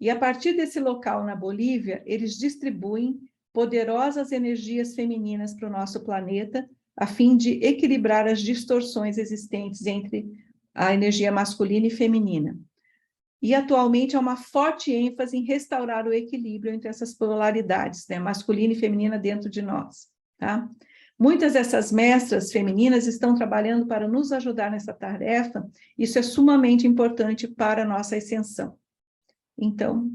E a partir desse local na Bolívia, eles distribuem poderosas energias femininas para o nosso planeta, a fim de equilibrar as distorções existentes entre a energia masculina e feminina. E atualmente há uma forte ênfase em restaurar o equilíbrio entre essas polaridades, né, masculina e feminina dentro de nós, tá? Muitas dessas mestras femininas estão trabalhando para nos ajudar nessa tarefa, isso é sumamente importante para a nossa ascensão. Então,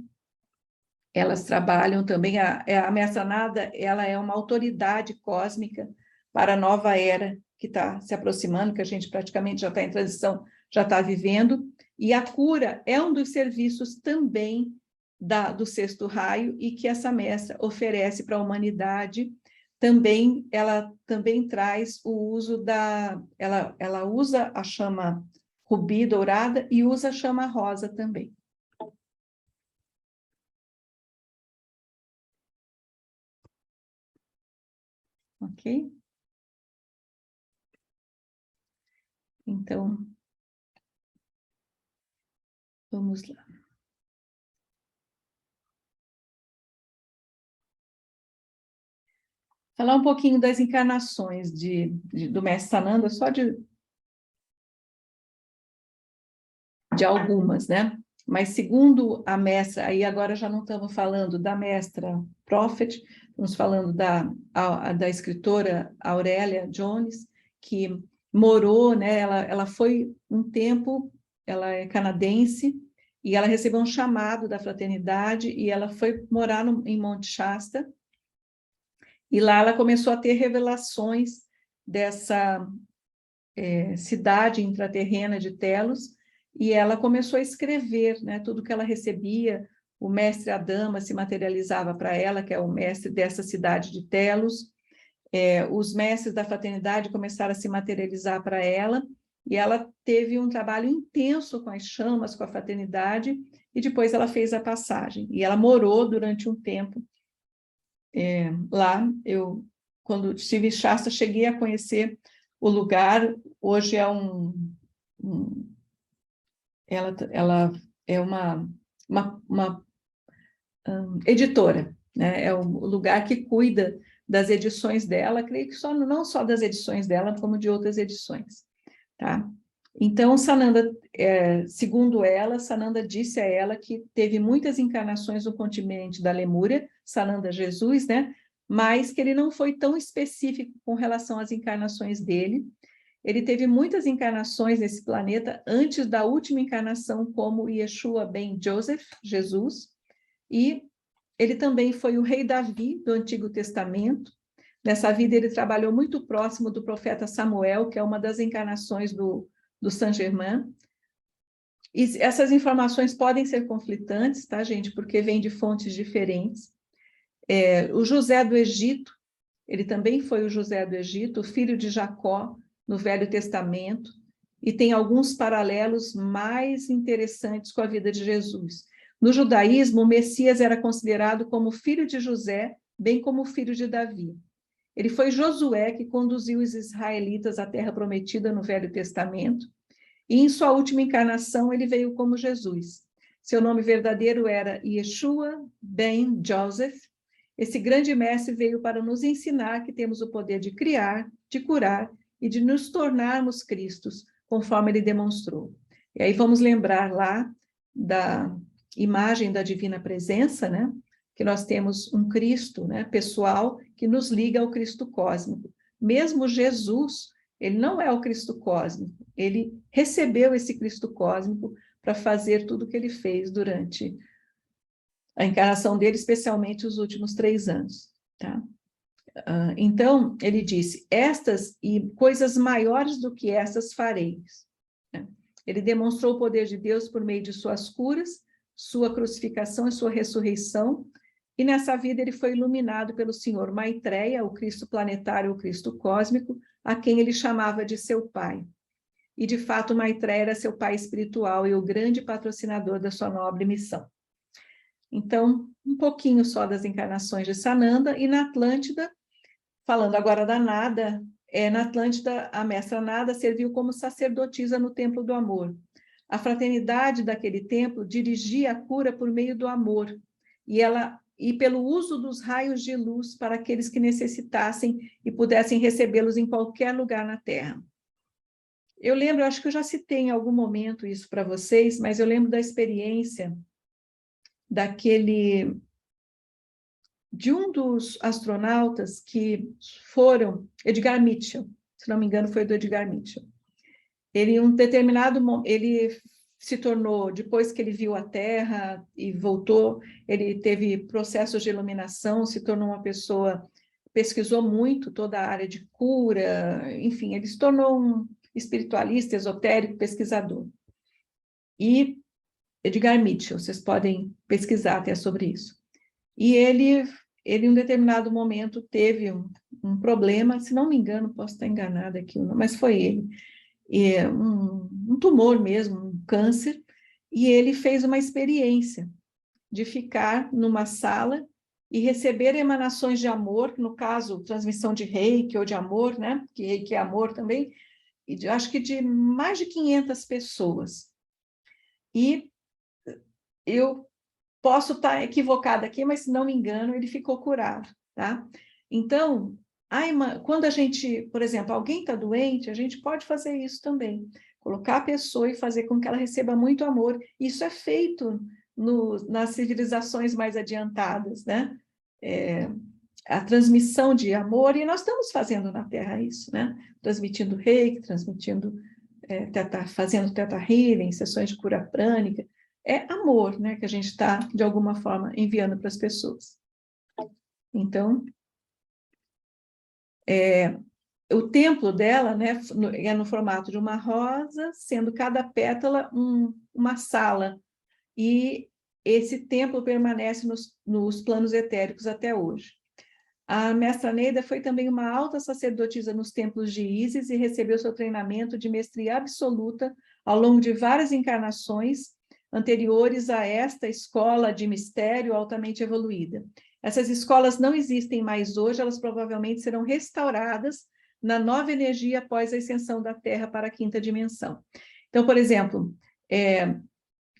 elas trabalham também, a mestra Nada, ela é uma autoridade cósmica para a nova era que está se aproximando, que a gente praticamente já está em transição, já está vivendo, e a cura é um dos serviços também do sexto raio, e que essa mestra oferece para a humanidade. Também, ela também traz o uso ela usa a chama rubi dourada e usa a chama rosa também. Ok? Então, vamos lá. Falar um pouquinho das encarnações do Mestre Sananda, só de algumas, né? Mas segundo a mestra, aí agora já não estamos falando da mestra Prophet, estamos falando da escritora Aurélia Jones, que morou, né? Ela foi um tempo, ela é canadense, e ela recebeu um chamado da fraternidade, e ela foi morar em Monte Shasta, e lá ela começou a ter revelações dessa cidade intraterrena de Telos, e ela começou a escrever, né, tudo que ela recebia. O mestre Adama se materializava para ela, que é o mestre dessa cidade de Telos. Os mestres da fraternidade começaram a se materializar para ela, e ela teve um trabalho intenso com as chamas, com a fraternidade, e depois ela fez a passagem. E ela morou durante um tempo lá, quando estive em Shasta, cheguei a conhecer o lugar. Hoje ela é uma editora, né? É o lugar que cuida das edições dela, creio que não só das edições dela, como de outras edições, tá? Então, Sananda, segundo ela, Sananda disse a ela que teve muitas encarnações no continente da Lemúria, Sananda Jesus, né? Mas que ele não foi tão específico com relação às encarnações dele. Ele teve muitas encarnações nesse planeta antes da última encarnação como Yeshua ben Joseph, Jesus, e ele também foi o rei Davi do Antigo Testamento. Nessa vida ele trabalhou muito próximo do profeta Samuel, que é uma das encarnações do Saint-Germain. E essas informações podem ser conflitantes, tá, gente? Porque vêm de fontes diferentes. O José do Egito, ele também foi o José do Egito, o filho de Jacó, no Velho Testamento, e tem alguns paralelos mais interessantes com a vida de Jesus. No judaísmo, o Messias era considerado como filho de José, bem como filho de Davi. Ele foi Josué que conduziu os israelitas à terra prometida no Velho Testamento, e em sua última encarnação ele veio como Jesus. Seu nome verdadeiro era Yeshua ben Joseph. Esse grande mestre veio para nos ensinar que temos o poder de criar, de curar e de nos tornarmos Cristos, conforme ele demonstrou. E aí vamos lembrar lá da imagem da divina presença, né? Que nós temos um Cristo, né, pessoal, que nos liga ao Cristo cósmico. Mesmo Jesus, ele não é o Cristo cósmico, ele recebeu esse Cristo cósmico para fazer tudo o que ele fez durante a encarnação dele, especialmente os últimos 3 anos. Tá? Então, ele disse, estas e coisas maiores do que estas fareis. Ele demonstrou o poder de Deus por meio de suas curas, sua crucificação e sua ressurreição, e nessa vida ele foi iluminado pelo Senhor Maitreya, o Cristo planetário, o Cristo cósmico, a quem ele chamava de seu pai. E, de fato, Maitreya era seu pai espiritual e o grande patrocinador da sua nobre missão. Então, um pouquinho só das encarnações de Sananda, e na Atlântida, falando agora da Nada, na Atlântida, a mestra Nada serviu como sacerdotisa no Templo do Amor. A fraternidade daquele templo dirigia a cura por meio do amor, e pelo uso dos raios de luz para aqueles que necessitassem e pudessem recebê-los em qualquer lugar na Terra. Eu lembro, acho que eu já citei em algum momento isso para vocês, mas eu lembro da experiência de um dos astronautas que foram, Edgar Mitchell, se não me engano foi do Edgar Mitchell. Ele, em um determinado momento, ele se tornou, depois que ele viu a Terra e voltou, ele teve processos de iluminação, se tornou uma pessoa, pesquisou muito toda a área de cura, enfim, ele se tornou um espiritualista, esotérico, pesquisador. E Edgar Mitchell, vocês podem pesquisar até sobre isso. E ele em um determinado momento teve um problema, se não me engano, posso estar enganada aqui, mas foi ele, um tumor mesmo, um câncer, e ele fez uma experiência de ficar numa sala e receber emanações de amor, no caso, transmissão de reiki ou de amor, né? Que reiki é amor também, e acho que de mais de 500 pessoas. E eu posso estar equivocada aqui, mas se não me engano, ele ficou curado, tá? Então, quando a gente, por exemplo, alguém está doente, a gente pode fazer isso também. Colocar a pessoa e fazer com que ela receba muito amor. Isso é feito nas civilizações mais adiantadas, né? A transmissão de amor, e nós estamos fazendo na Terra isso, né? Transmitindo reiki, fazendo teta healing, sessões de cura prânica. É amor, né, que a gente está, de alguma forma, enviando para as pessoas. Então, o templo dela, né, é no formato de uma rosa, sendo cada pétala uma sala. E esse templo permanece nos planos etéricos até hoje. A mestra Neida foi também uma alta sacerdotisa nos templos de Ísis e recebeu seu treinamento de mestria absoluta ao longo de várias encarnações anteriores a esta escola de mistério altamente evoluída. Essas escolas não existem mais hoje, elas provavelmente serão restauradas na nova energia após a ascensão da Terra para a quinta dimensão. Então, por exemplo,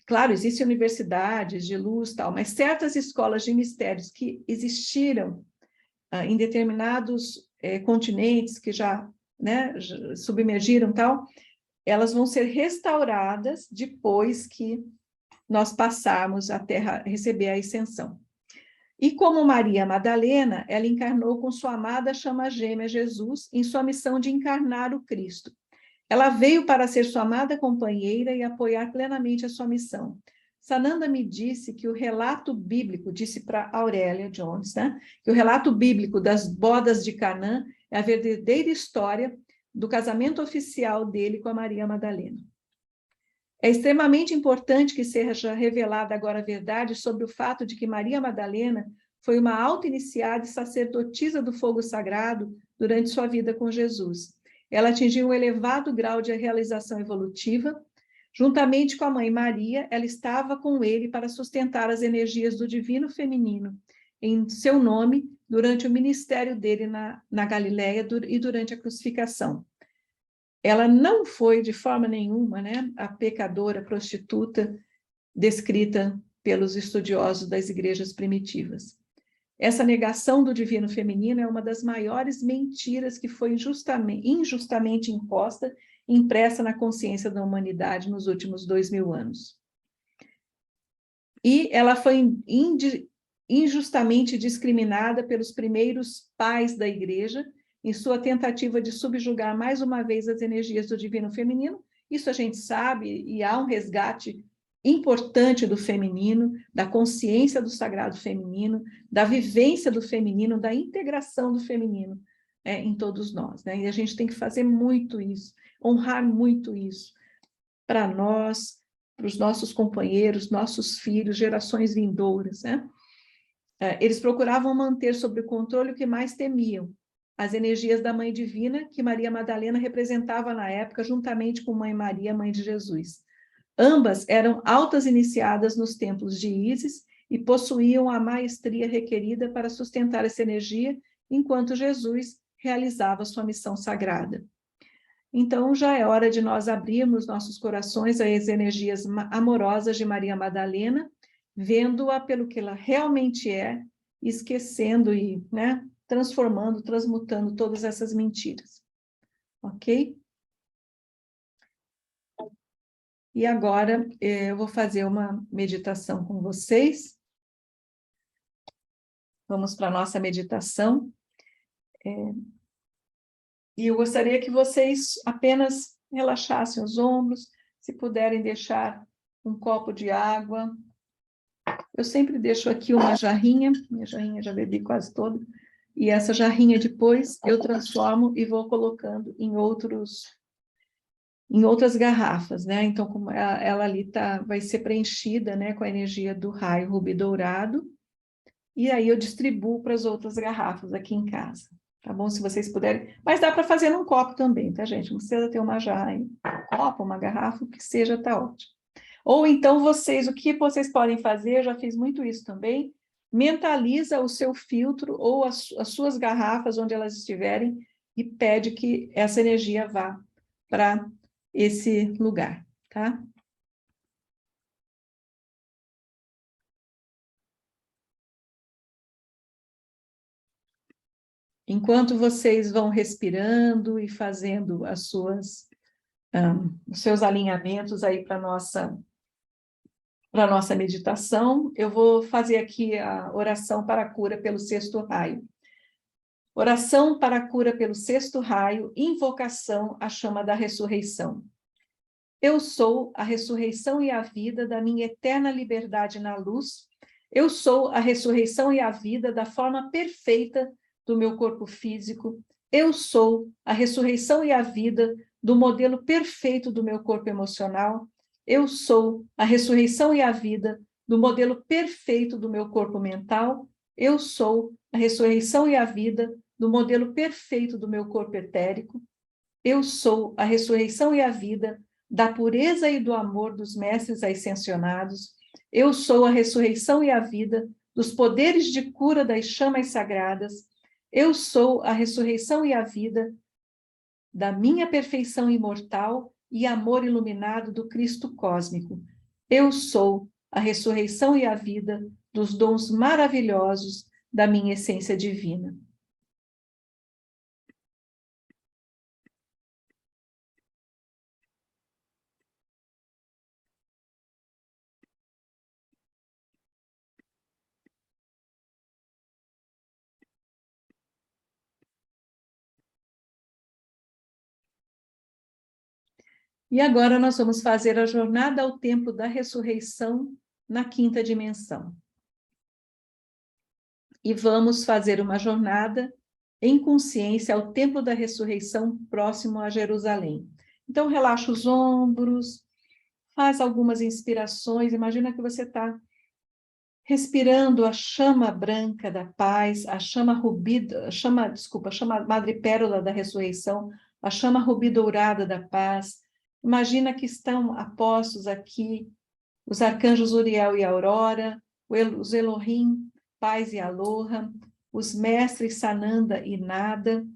claro, existem universidades de luz, tal, mas certas escolas de mistérios que existiram em determinados continentes que já, né, submergiram, tal, elas vão ser restauradas depois que nós passarmos a Terra, receber a ascensão. E como Maria Madalena, ela encarnou com sua amada chama gêmea Jesus em sua missão de encarnar o Cristo. Ela veio para ser sua amada companheira e apoiar plenamente a sua missão. Sananda me disse que o relato bíblico, disse para Aurélia Jones, né, que o relato bíblico das bodas de Canaã é a verdadeira história do casamento oficial dele com a Maria Madalena. É extremamente importante que seja revelada agora a verdade sobre o fato de que Maria Madalena foi uma auto-iniciada e sacerdotisa do fogo sagrado durante sua vida com Jesus. Ela atingiu um elevado grau de realização evolutiva. Juntamente com a mãe Maria, ela estava com ele para sustentar as energias do divino feminino em seu nome durante o ministério dele na Galileia e durante a crucificação. Ela não foi, de forma nenhuma, né, a pecadora, prostituta, descrita pelos estudiosos das igrejas primitivas. Essa negação do divino feminino é uma das maiores mentiras que foi injustamente imposta e impressa na consciência da humanidade nos últimos 2000 anos. E ela foi injustamente discriminada pelos primeiros pais da igreja, em sua tentativa de subjugar mais uma vez as energias do divino feminino. Isso a gente sabe, e há um resgate importante do feminino, da consciência do sagrado feminino, da vivência do feminino, da integração do feminino em todos nós, né? E a gente tem que fazer muito isso, honrar muito isso, para nós, para os nossos companheiros, nossos filhos, gerações vindouras, né? Eles procuravam manter sob o controle o que mais temiam, as energias da Mãe Divina, que Maria Madalena representava na época, juntamente com Mãe Maria, Mãe de Jesus. Ambas eram altas iniciadas nos templos de Ísis e possuíam a maestria requerida para sustentar essa energia, enquanto Jesus realizava sua missão sagrada. Então, já é hora de nós abrirmos nossos corações às energias amorosas de Maria Madalena, vendo-a pelo que ela realmente é, esquecendo e, né, transformando, transmutando todas essas mentiras. Ok? E agora eu vou fazer uma meditação com vocês. Vamos para a nossa meditação. E eu gostaria que vocês apenas relaxassem os ombros, se puderem deixar um copo de água. Eu sempre deixo aqui uma jarrinha, minha jarrinha já bebi quase toda, e essa jarrinha depois eu transformo e vou colocando em outras garrafas, né? Então, como ela ali vai ser preenchida, né, com a energia do raio rubi dourado, e aí eu distribuo para as outras garrafas aqui em casa, tá bom? Se vocês puderem, mas dá para fazer num copo também, tá, gente? Não precisa ter uma jarra, um copo, uma garrafa, o que seja, tá ótimo. Ou então o que vocês podem fazer, eu já fiz muito isso também, mentaliza o seu filtro ou as suas garrafas, onde elas estiverem, e pede que essa energia vá para esse lugar, tá? Enquanto vocês vão respirando e fazendo os seus alinhamentos aí para a nossa meditação, eu vou fazer aqui a oração para a cura pelo sexto raio. Oração para a cura pelo sexto raio, invocação à chama da ressurreição. Eu sou a ressurreição e a vida da minha eterna liberdade na luz. Eu sou a ressurreição e a vida da forma perfeita do meu corpo físico. Eu sou a ressurreição e a vida do modelo perfeito do meu corpo emocional. Eu sou a ressurreição e a vida do modelo perfeito do meu corpo mental. Eu sou a ressurreição e a vida do modelo perfeito do meu corpo etérico. Eu sou a ressurreição e a vida da pureza e do amor dos mestres ascensionados. Eu sou a ressurreição e a vida dos poderes de cura das chamas sagradas. Eu sou a ressurreição e a vida da minha perfeição imortal e amor iluminado do Cristo cósmico. Eu sou a ressurreição e a vida dos dons maravilhosos da minha essência divina. E agora nós vamos fazer a jornada ao templo da ressurreição na quinta dimensão. E vamos fazer uma jornada em consciência ao templo da ressurreição próximo a Jerusalém. Então, relaxa os ombros, faz algumas inspirações, imagina que você está respirando a chama branca da paz, a chama rubi, a chama madrepérola da ressurreição, a chama rubi dourada da paz. Imagina que estão apostos aqui os arcanjos Uriel e Aurora, os Elohim, Paz e Aloha, os mestres Sananda e Nada,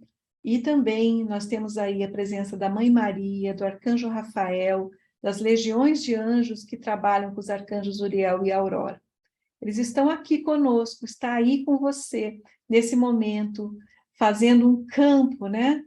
e também nós temos aí a presença da Mãe Maria, do arcanjo Rafael, das legiões de anjos que trabalham com os arcanjos Uriel e Aurora. Eles estão aqui conosco, está aí com você, nesse momento, fazendo um campo, né,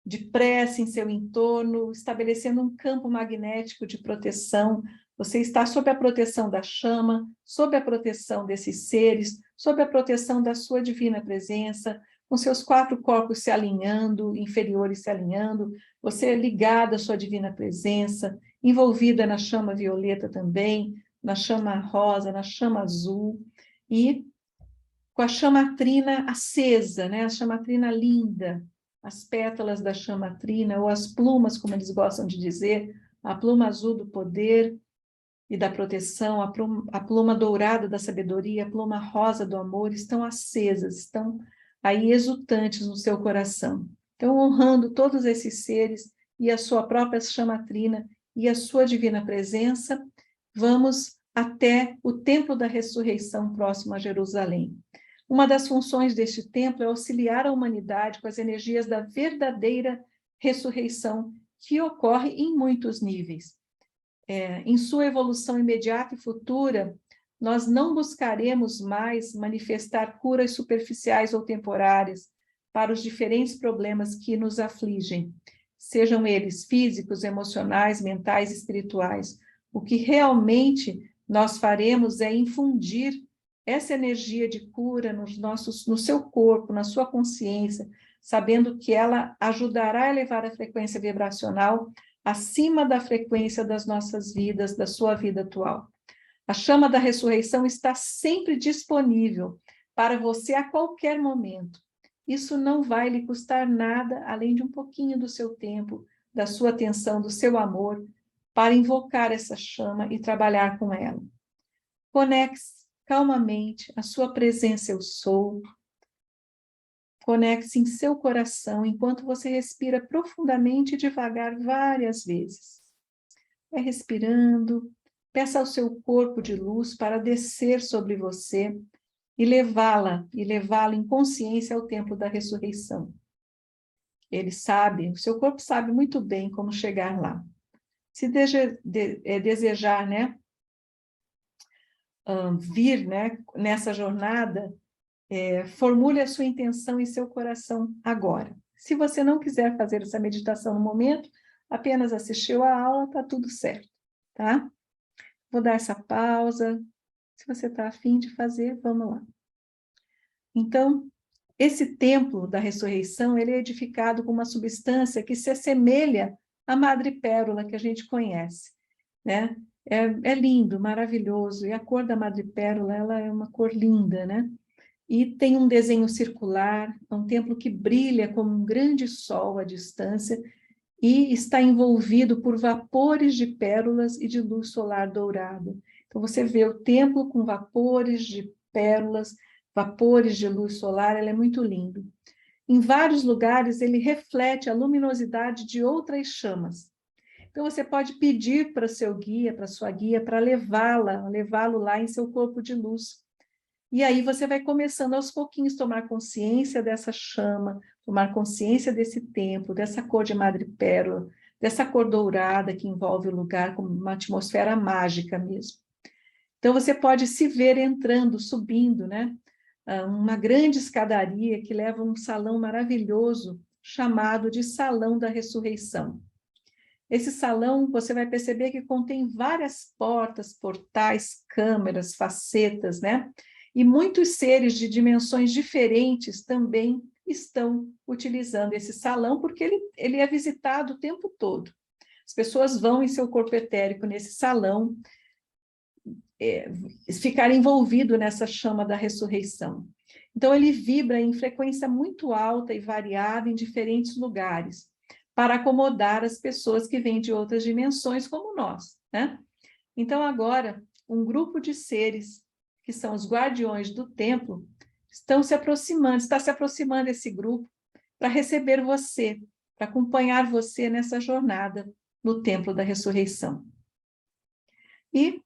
de prece em seu entorno, estabelecendo um campo magnético de proteção. Você está sob a proteção da chama, sob a proteção desses seres, sob a proteção da sua divina presença, com seus 4 corpos se alinhando, inferiores se alinhando, você é ligada à sua divina presença, envolvida na chama violeta também, na chama rosa, na chama azul, e com a chamatrina acesa, né? A chamatrina linda, as pétalas da chamatrina, ou as plumas, como eles gostam de dizer, a pluma azul do poder e da proteção, a pluma dourada da sabedoria, a pluma rosa do amor, estão acesas, estão aí exultantes no seu coração. Então, honrando todos esses seres e a sua própria chamatrina e a sua divina presença, vamos até o templo da ressurreição próximo a Jerusalém. Uma das funções deste templo é auxiliar a humanidade com as energias da verdadeira ressurreição, que ocorre em muitos níveis. Em sua evolução imediata e futura, nós não buscaremos mais manifestar curas superficiais ou temporárias para os diferentes problemas que nos afligem, sejam eles físicos, emocionais, mentais, espirituais. O que realmente nós faremos é infundir essa energia de cura no seu corpo, na sua consciência, sabendo que ela ajudará a elevar a frequência vibracional acima da frequência das nossas vidas, da sua vida atual. A chama da ressurreição está sempre disponível para você a qualquer momento. Isso não vai lhe custar nada, além de um pouquinho do seu tempo, da sua atenção, do seu amor, para invocar essa chama e trabalhar com ela. Conecte-se calmamente a sua presença eu sou. Conecte-se em seu coração enquanto você respira profundamente e devagar várias vezes. Vai respirando, peça ao seu corpo de luz para descer sobre você e levá-la em consciência ao templo da ressurreição. Ele sabe, o seu corpo sabe muito bem como chegar lá. Se desejar, né, vir, né, nessa jornada, formule a sua intenção em seu coração agora. Se você não quiser fazer essa meditação no momento, apenas assistiu a aula, está tudo certo, tá? Vou dar essa pausa. Se você está afim de fazer, vamos lá. Então, esse templo da ressurreição, ele é edificado com uma substância que se assemelha à madrepérola que a gente conhece, né? É lindo, maravilhoso, e a cor da madrepérola, ela é uma cor linda, né? E tem um desenho circular, é um templo que brilha como um grande sol à distância e está envolvido por vapores de pérolas e de luz solar dourada. Então, você vê o templo com vapores de pérolas, vapores de luz solar, ele é muito lindo. Em vários lugares, ele reflete a luminosidade de outras chamas. Então, você pode pedir para seu guia, para sua guia, para levá-lo lá em seu corpo de luz. E aí você vai começando aos pouquinhos a tomar consciência dessa chama, tomar consciência desse templo, dessa cor de madrepérola, dessa cor dourada que envolve o lugar como uma atmosfera mágica mesmo. Então você pode se ver entrando, subindo, né? Uma grande escadaria que leva a um salão maravilhoso chamado de Salão da Ressurreição. Esse salão, você vai perceber que contém várias portas, portais, câmeras, facetas, né? E muitos seres de dimensões diferentes também estão utilizando esse salão, porque ele é visitado o tempo todo. As pessoas vão em seu corpo etérico nesse salão, ficar envolvido nessa chama da ressurreição. Então, ele vibra em frequência muito alta e variada em diferentes lugares, para acomodar as pessoas que vêm de outras dimensões, como nós, né? Então, agora, um grupo de seres, que são os guardiões do templo, está se aproximando esse grupo para receber você, para acompanhar você nessa jornada no templo da ressurreição. E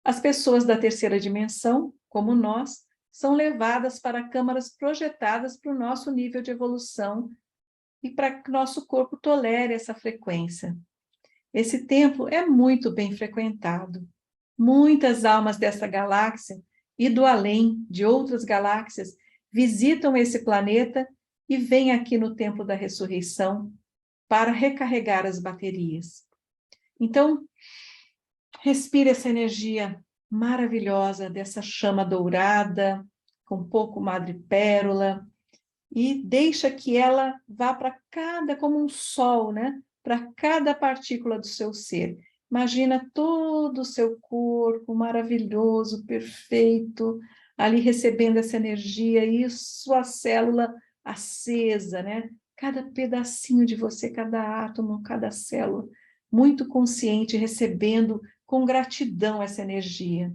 as pessoas da terceira dimensão, como nós, são levadas para câmaras projetadas para o nosso nível de evolução e para que nosso corpo tolere essa frequência. Esse templo é muito bem frequentado. Muitas almas dessa galáxia e do além, de outras galáxias, visitam esse planeta e vêm aqui no Templo da Ressurreição para recarregar as baterias. Então, respire essa energia maravilhosa dessa chama dourada, com pouco madrepérola, e deixa que ela vá para cada, como um sol, né? Para cada partícula do seu ser. Imagina todo o seu corpo maravilhoso, perfeito, ali recebendo essa energia e sua célula acesa, né? Cada pedacinho de você, cada átomo, cada célula, muito consciente, recebendo com gratidão essa energia.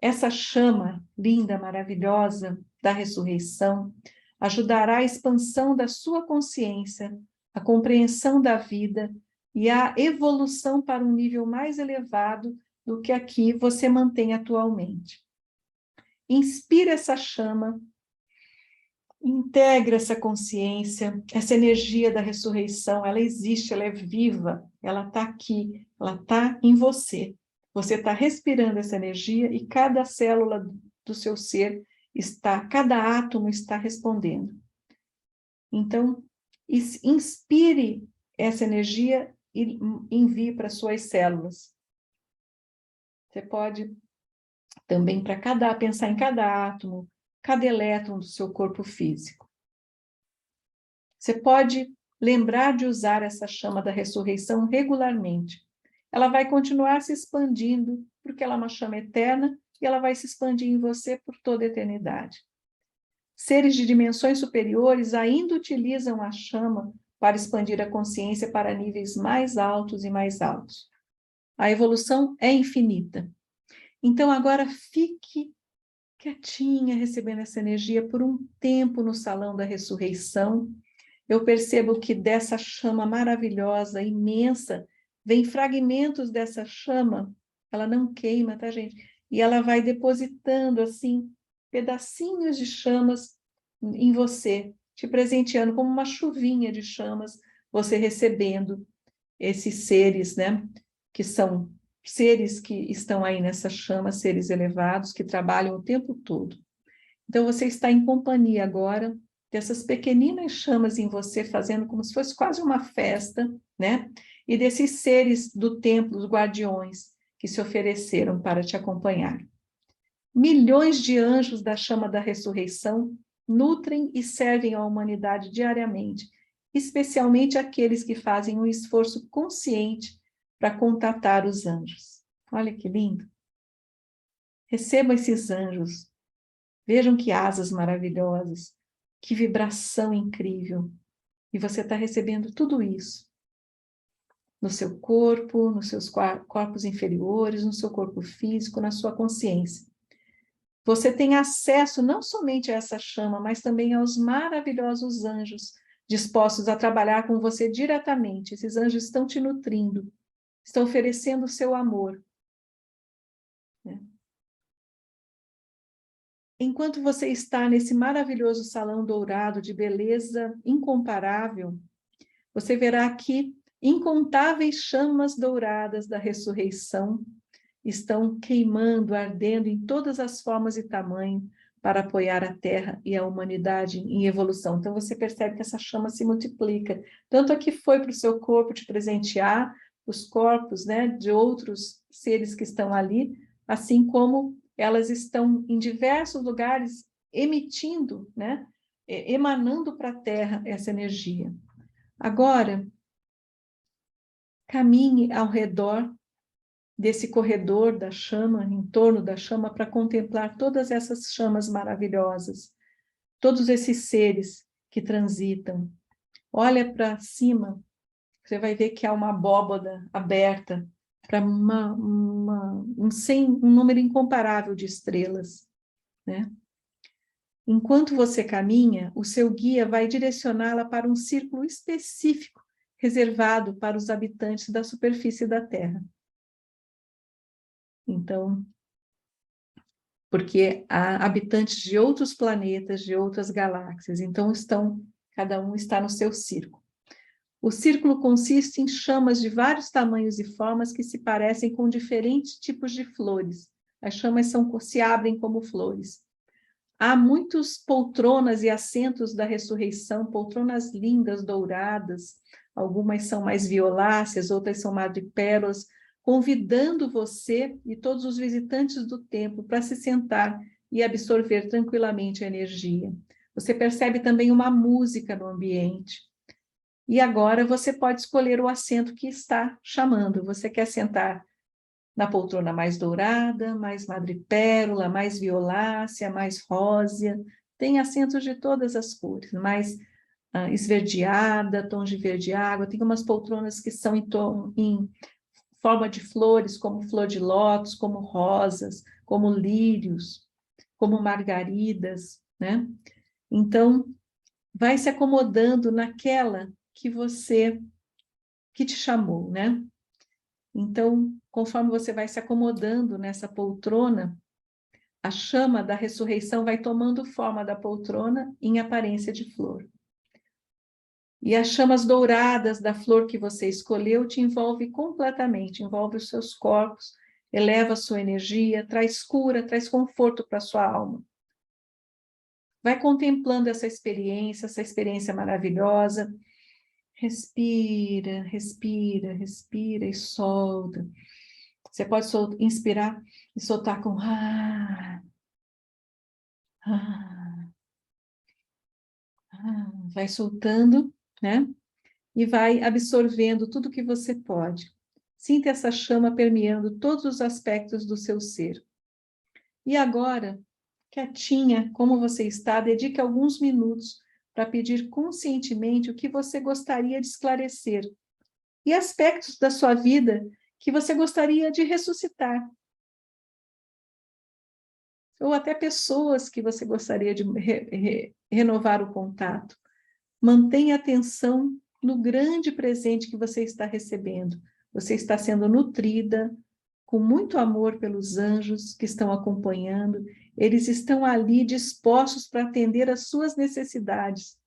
Essa chama linda, maravilhosa da ressurreição ajudará a expansão da sua consciência, a compreensão da vida e a evolução para um nível mais elevado do que aqui você mantém atualmente. Inspire essa chama, integre essa consciência, essa energia da ressurreição, ela existe, ela é viva, ela está aqui, ela está em você. Você está respirando essa energia e cada célula do seu ser está, cada átomo está respondendo. Então, inspire essa energia e envie para suas células. Você pode também pensar em cada átomo, cada elétron do seu corpo físico. Você pode lembrar de usar essa chama da ressurreição regularmente. Ela vai continuar se expandindo, porque ela é uma chama eterna, e ela vai se expandir em você por toda a eternidade. Seres de dimensões superiores ainda utilizam a chama para expandir a consciência para níveis mais altos e mais altos. A evolução é infinita. Então, agora fique quietinha, recebendo essa energia por um tempo no salão da ressurreição. Eu percebo que dessa chama maravilhosa, imensa, vem fragmentos dessa chama, ela não queima, tá, gente? E ela vai depositando, assim, pedacinhos de chamas em você, te presenteando como uma chuvinha de chamas, você recebendo esses seres, né? Que são seres que estão aí nessa chama, seres elevados, que trabalham o tempo todo. Então, você está em companhia agora dessas pequeninas chamas em você, fazendo como se fosse quase uma festa, né? E desses seres do templo, os guardiões, que se ofereceram para te acompanhar. Milhões de anjos da chama da ressurreição nutrem e servem à humanidade diariamente, especialmente aqueles que fazem um esforço consciente para contatar os anjos. Olha que lindo! Recebam esses anjos. Vejam que asas maravilhosas, que vibração incrível. E você está recebendo tudo isso no seu corpo, nos seus corpos inferiores, no seu corpo físico, na sua consciência. Você tem acesso não somente a essa chama, mas também aos maravilhosos anjos dispostos a trabalhar com você diretamente. Esses anjos estão te nutrindo, estão oferecendo o seu amor. enquanto você está nesse maravilhoso salão dourado de beleza incomparável, você verá aqui incontáveis chamas douradas da ressurreição estão queimando, ardendo em todas as formas e tamanho para apoiar a Terra e a humanidade em evolução. Então, você percebe que essa chama se multiplica. Tanto a que foi para o seu corpo te presentear, os corpos, né, de outros seres que estão ali, assim como elas estão em diversos lugares emitindo, né, emanando para a Terra essa energia. Agora, caminhe ao redor desse corredor da chama, em torno da chama, para contemplar todas essas chamas maravilhosas, todos esses seres que transitam. Olha para cima, você vai ver que há uma abóbada aberta para um número incomparável de estrelas, né? Enquanto você caminha, o seu guia vai direcioná-la para um círculo específico reservado para os habitantes da superfície da Terra. Então, porque há habitantes de outros planetas, de outras galáxias, então cada um está no seu círculo. O círculo consiste em chamas de vários tamanhos e formas que se parecem com diferentes tipos de flores. As chamas se abrem como flores. Há muitas poltronas e assentos da ressurreição, poltronas lindas, douradas, algumas são mais violáceas, outras são madrepérolas, convidando você e todos os visitantes do templo para se sentar e absorver tranquilamente a energia. Você percebe também uma música no ambiente. E agora você pode escolher o assento que está chamando. Você quer sentar na poltrona mais dourada, mais madrepérola, mais violácea, mais rósea. Tem assentos de todas as cores, mais esverdeada, tons de verde água. Tem umas poltronas que são em forma de flores, como flor de lótus, como rosas, como lírios, como margaridas, né? Então, vai se acomodando naquela que te chamou, né? Então, conforme você vai se acomodando nessa poltrona, a chama da ressurreição vai tomando forma da poltrona em aparência de flor. E as chamas douradas da flor que você escolheu te envolve completamente, envolve os seus corpos, eleva a sua energia, traz cura, traz conforto para a sua alma. Vai contemplando essa experiência maravilhosa. Respira, respira, respira e solta. Você pode inspirar e soltar com ah, ah, ah. Vai soltando, né? E vai absorvendo tudo que você pode. Sinta essa chama permeando todos os aspectos do seu ser. E agora, quietinha, como você está, dedique alguns minutos para pedir conscientemente o que você gostaria de esclarecer e aspectos da sua vida que você gostaria de ressuscitar. Ou até pessoas que você gostaria de renovar o contato. Mantenha atenção no grande presente que você está recebendo. Você está sendo nutrida com muito amor pelos anjos que estão acompanhando. Eles estão ali dispostos para atender às suas necessidades.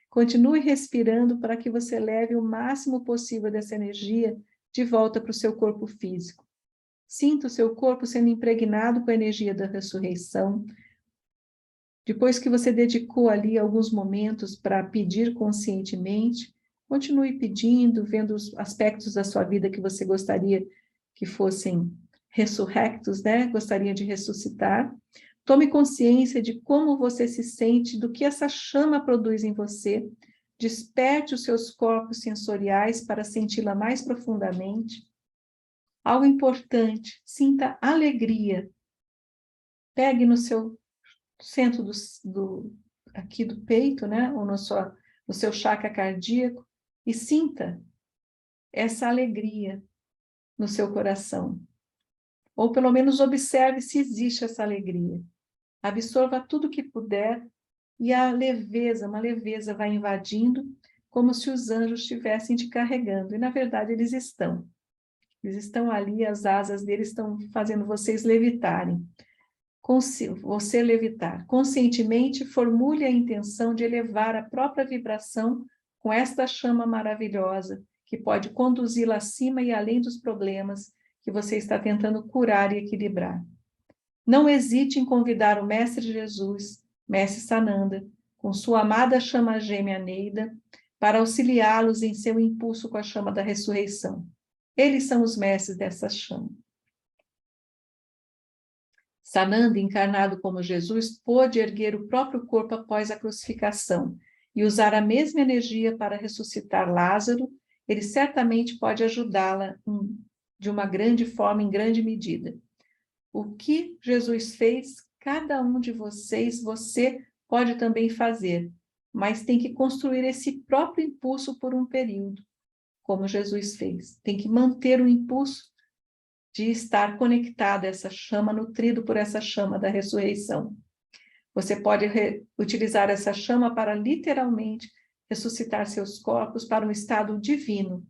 Continue respirando para que você leve o máximo possível dessa energia de volta para o seu corpo físico. Sinta o seu corpo sendo impregnado com a energia da ressurreição. Depois que você dedicou ali alguns momentos para pedir conscientemente, continue pedindo, vendo os aspectos da sua vida que você gostaria que fossem ressurrectos, né? Gostaria de ressuscitar. Tome consciência de como você se sente, do que essa chama produz em você. Desperte os seus corpos sensoriais para senti-la mais profundamente. Algo importante, sinta alegria. Pegue no seu centro aqui do peito, né? Ou no seu chakra cardíaco, e sinta essa alegria no seu coração. Ou pelo menos observe se existe essa alegria. Absorva tudo que puder e uma leveza vai invadindo, como se os anjos estivessem te carregando. E na verdade eles estão. Eles estão ali, as asas deles estão fazendo vocês levitarem. você levitar. Conscientemente, formule a intenção de elevar a própria vibração com esta chama maravilhosa, que pode conduzi-la acima e além dos problemas que você está tentando curar e equilibrar. Não hesite em convidar o Mestre Jesus, Mestre Sananda, com sua amada chama gêmea Neida, para auxiliá-los em seu impulso com a chama da ressurreição. Eles são os mestres dessa chama. Sananda, encarnado como Jesus, pôde erguer o próprio corpo após a crucificação e usar a mesma energia para ressuscitar Lázaro. Ele certamente pode ajudá-la de uma grande forma, em grande medida. O que Jesus fez, cada um de vocês, você pode também fazer, mas tem que construir esse próprio impulso por um período, como Jesus fez. Tem que manter o impulso de estar conectado a essa chama, nutrido por essa chama da ressurreição. Você pode utilizar essa chama para literalmente ressuscitar seus corpos para um estado divino.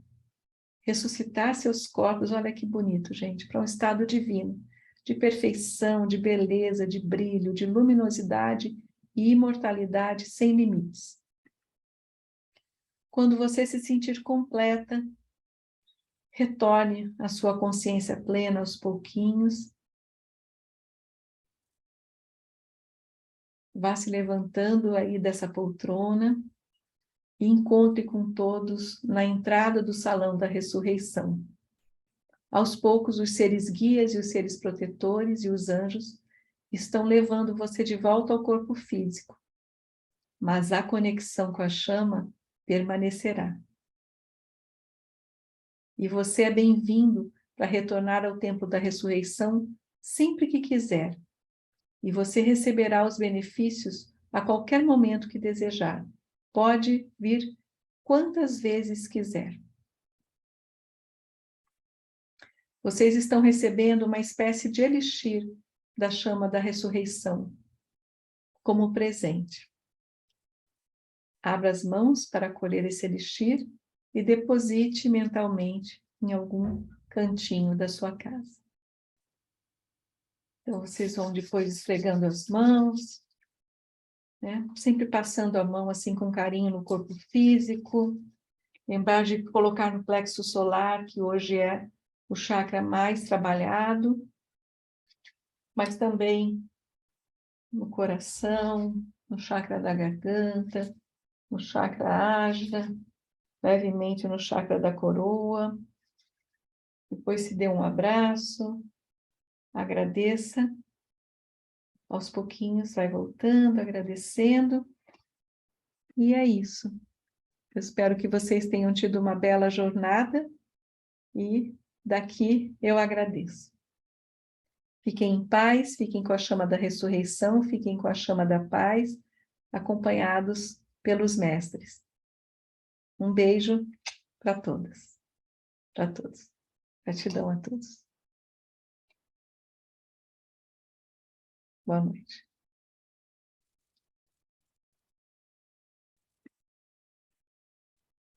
Ressuscitar seus corpos, olha que bonito, gente, para um estado divino, de perfeição, de beleza, de brilho, de luminosidade e imortalidade sem limites. Quando você se sentir completa, retorne à sua consciência plena aos pouquinhos. Vá se levantando aí dessa poltrona e encontre com todos na entrada do salão da ressurreição. Aos poucos, os seres guias e os seres protetores e os anjos estão levando você de volta ao corpo físico, mas a conexão com a chama permanecerá. E você é bem-vindo para retornar ao templo da ressurreição sempre que quiser. E você receberá os benefícios a qualquer momento que desejar. Pode vir quantas vezes quiser. Vocês estão recebendo uma espécie de elixir da chama da ressurreição, como presente. Abra as mãos para colher esse elixir e deposite mentalmente em algum cantinho da sua casa. Então, vocês vão depois esfregando as mãos, né? Sempre passando a mão assim com carinho no corpo físico. Lembrar de colocar no plexo solar, que hoje é o chakra mais trabalhado, mas também no coração, no chakra da garganta, no chakra ágila, levemente no chakra da coroa. Depois se dê um abraço, agradeça. Aos pouquinhos vai voltando, agradecendo. E é isso. Eu espero que vocês tenham tido uma bela jornada e daqui eu agradeço. Fiquem em paz, fiquem com a chama da ressurreição, fiquem com a chama da paz, acompanhados pelos mestres. Um beijo para todas, para todos. Gratidão a todos. Boa noite.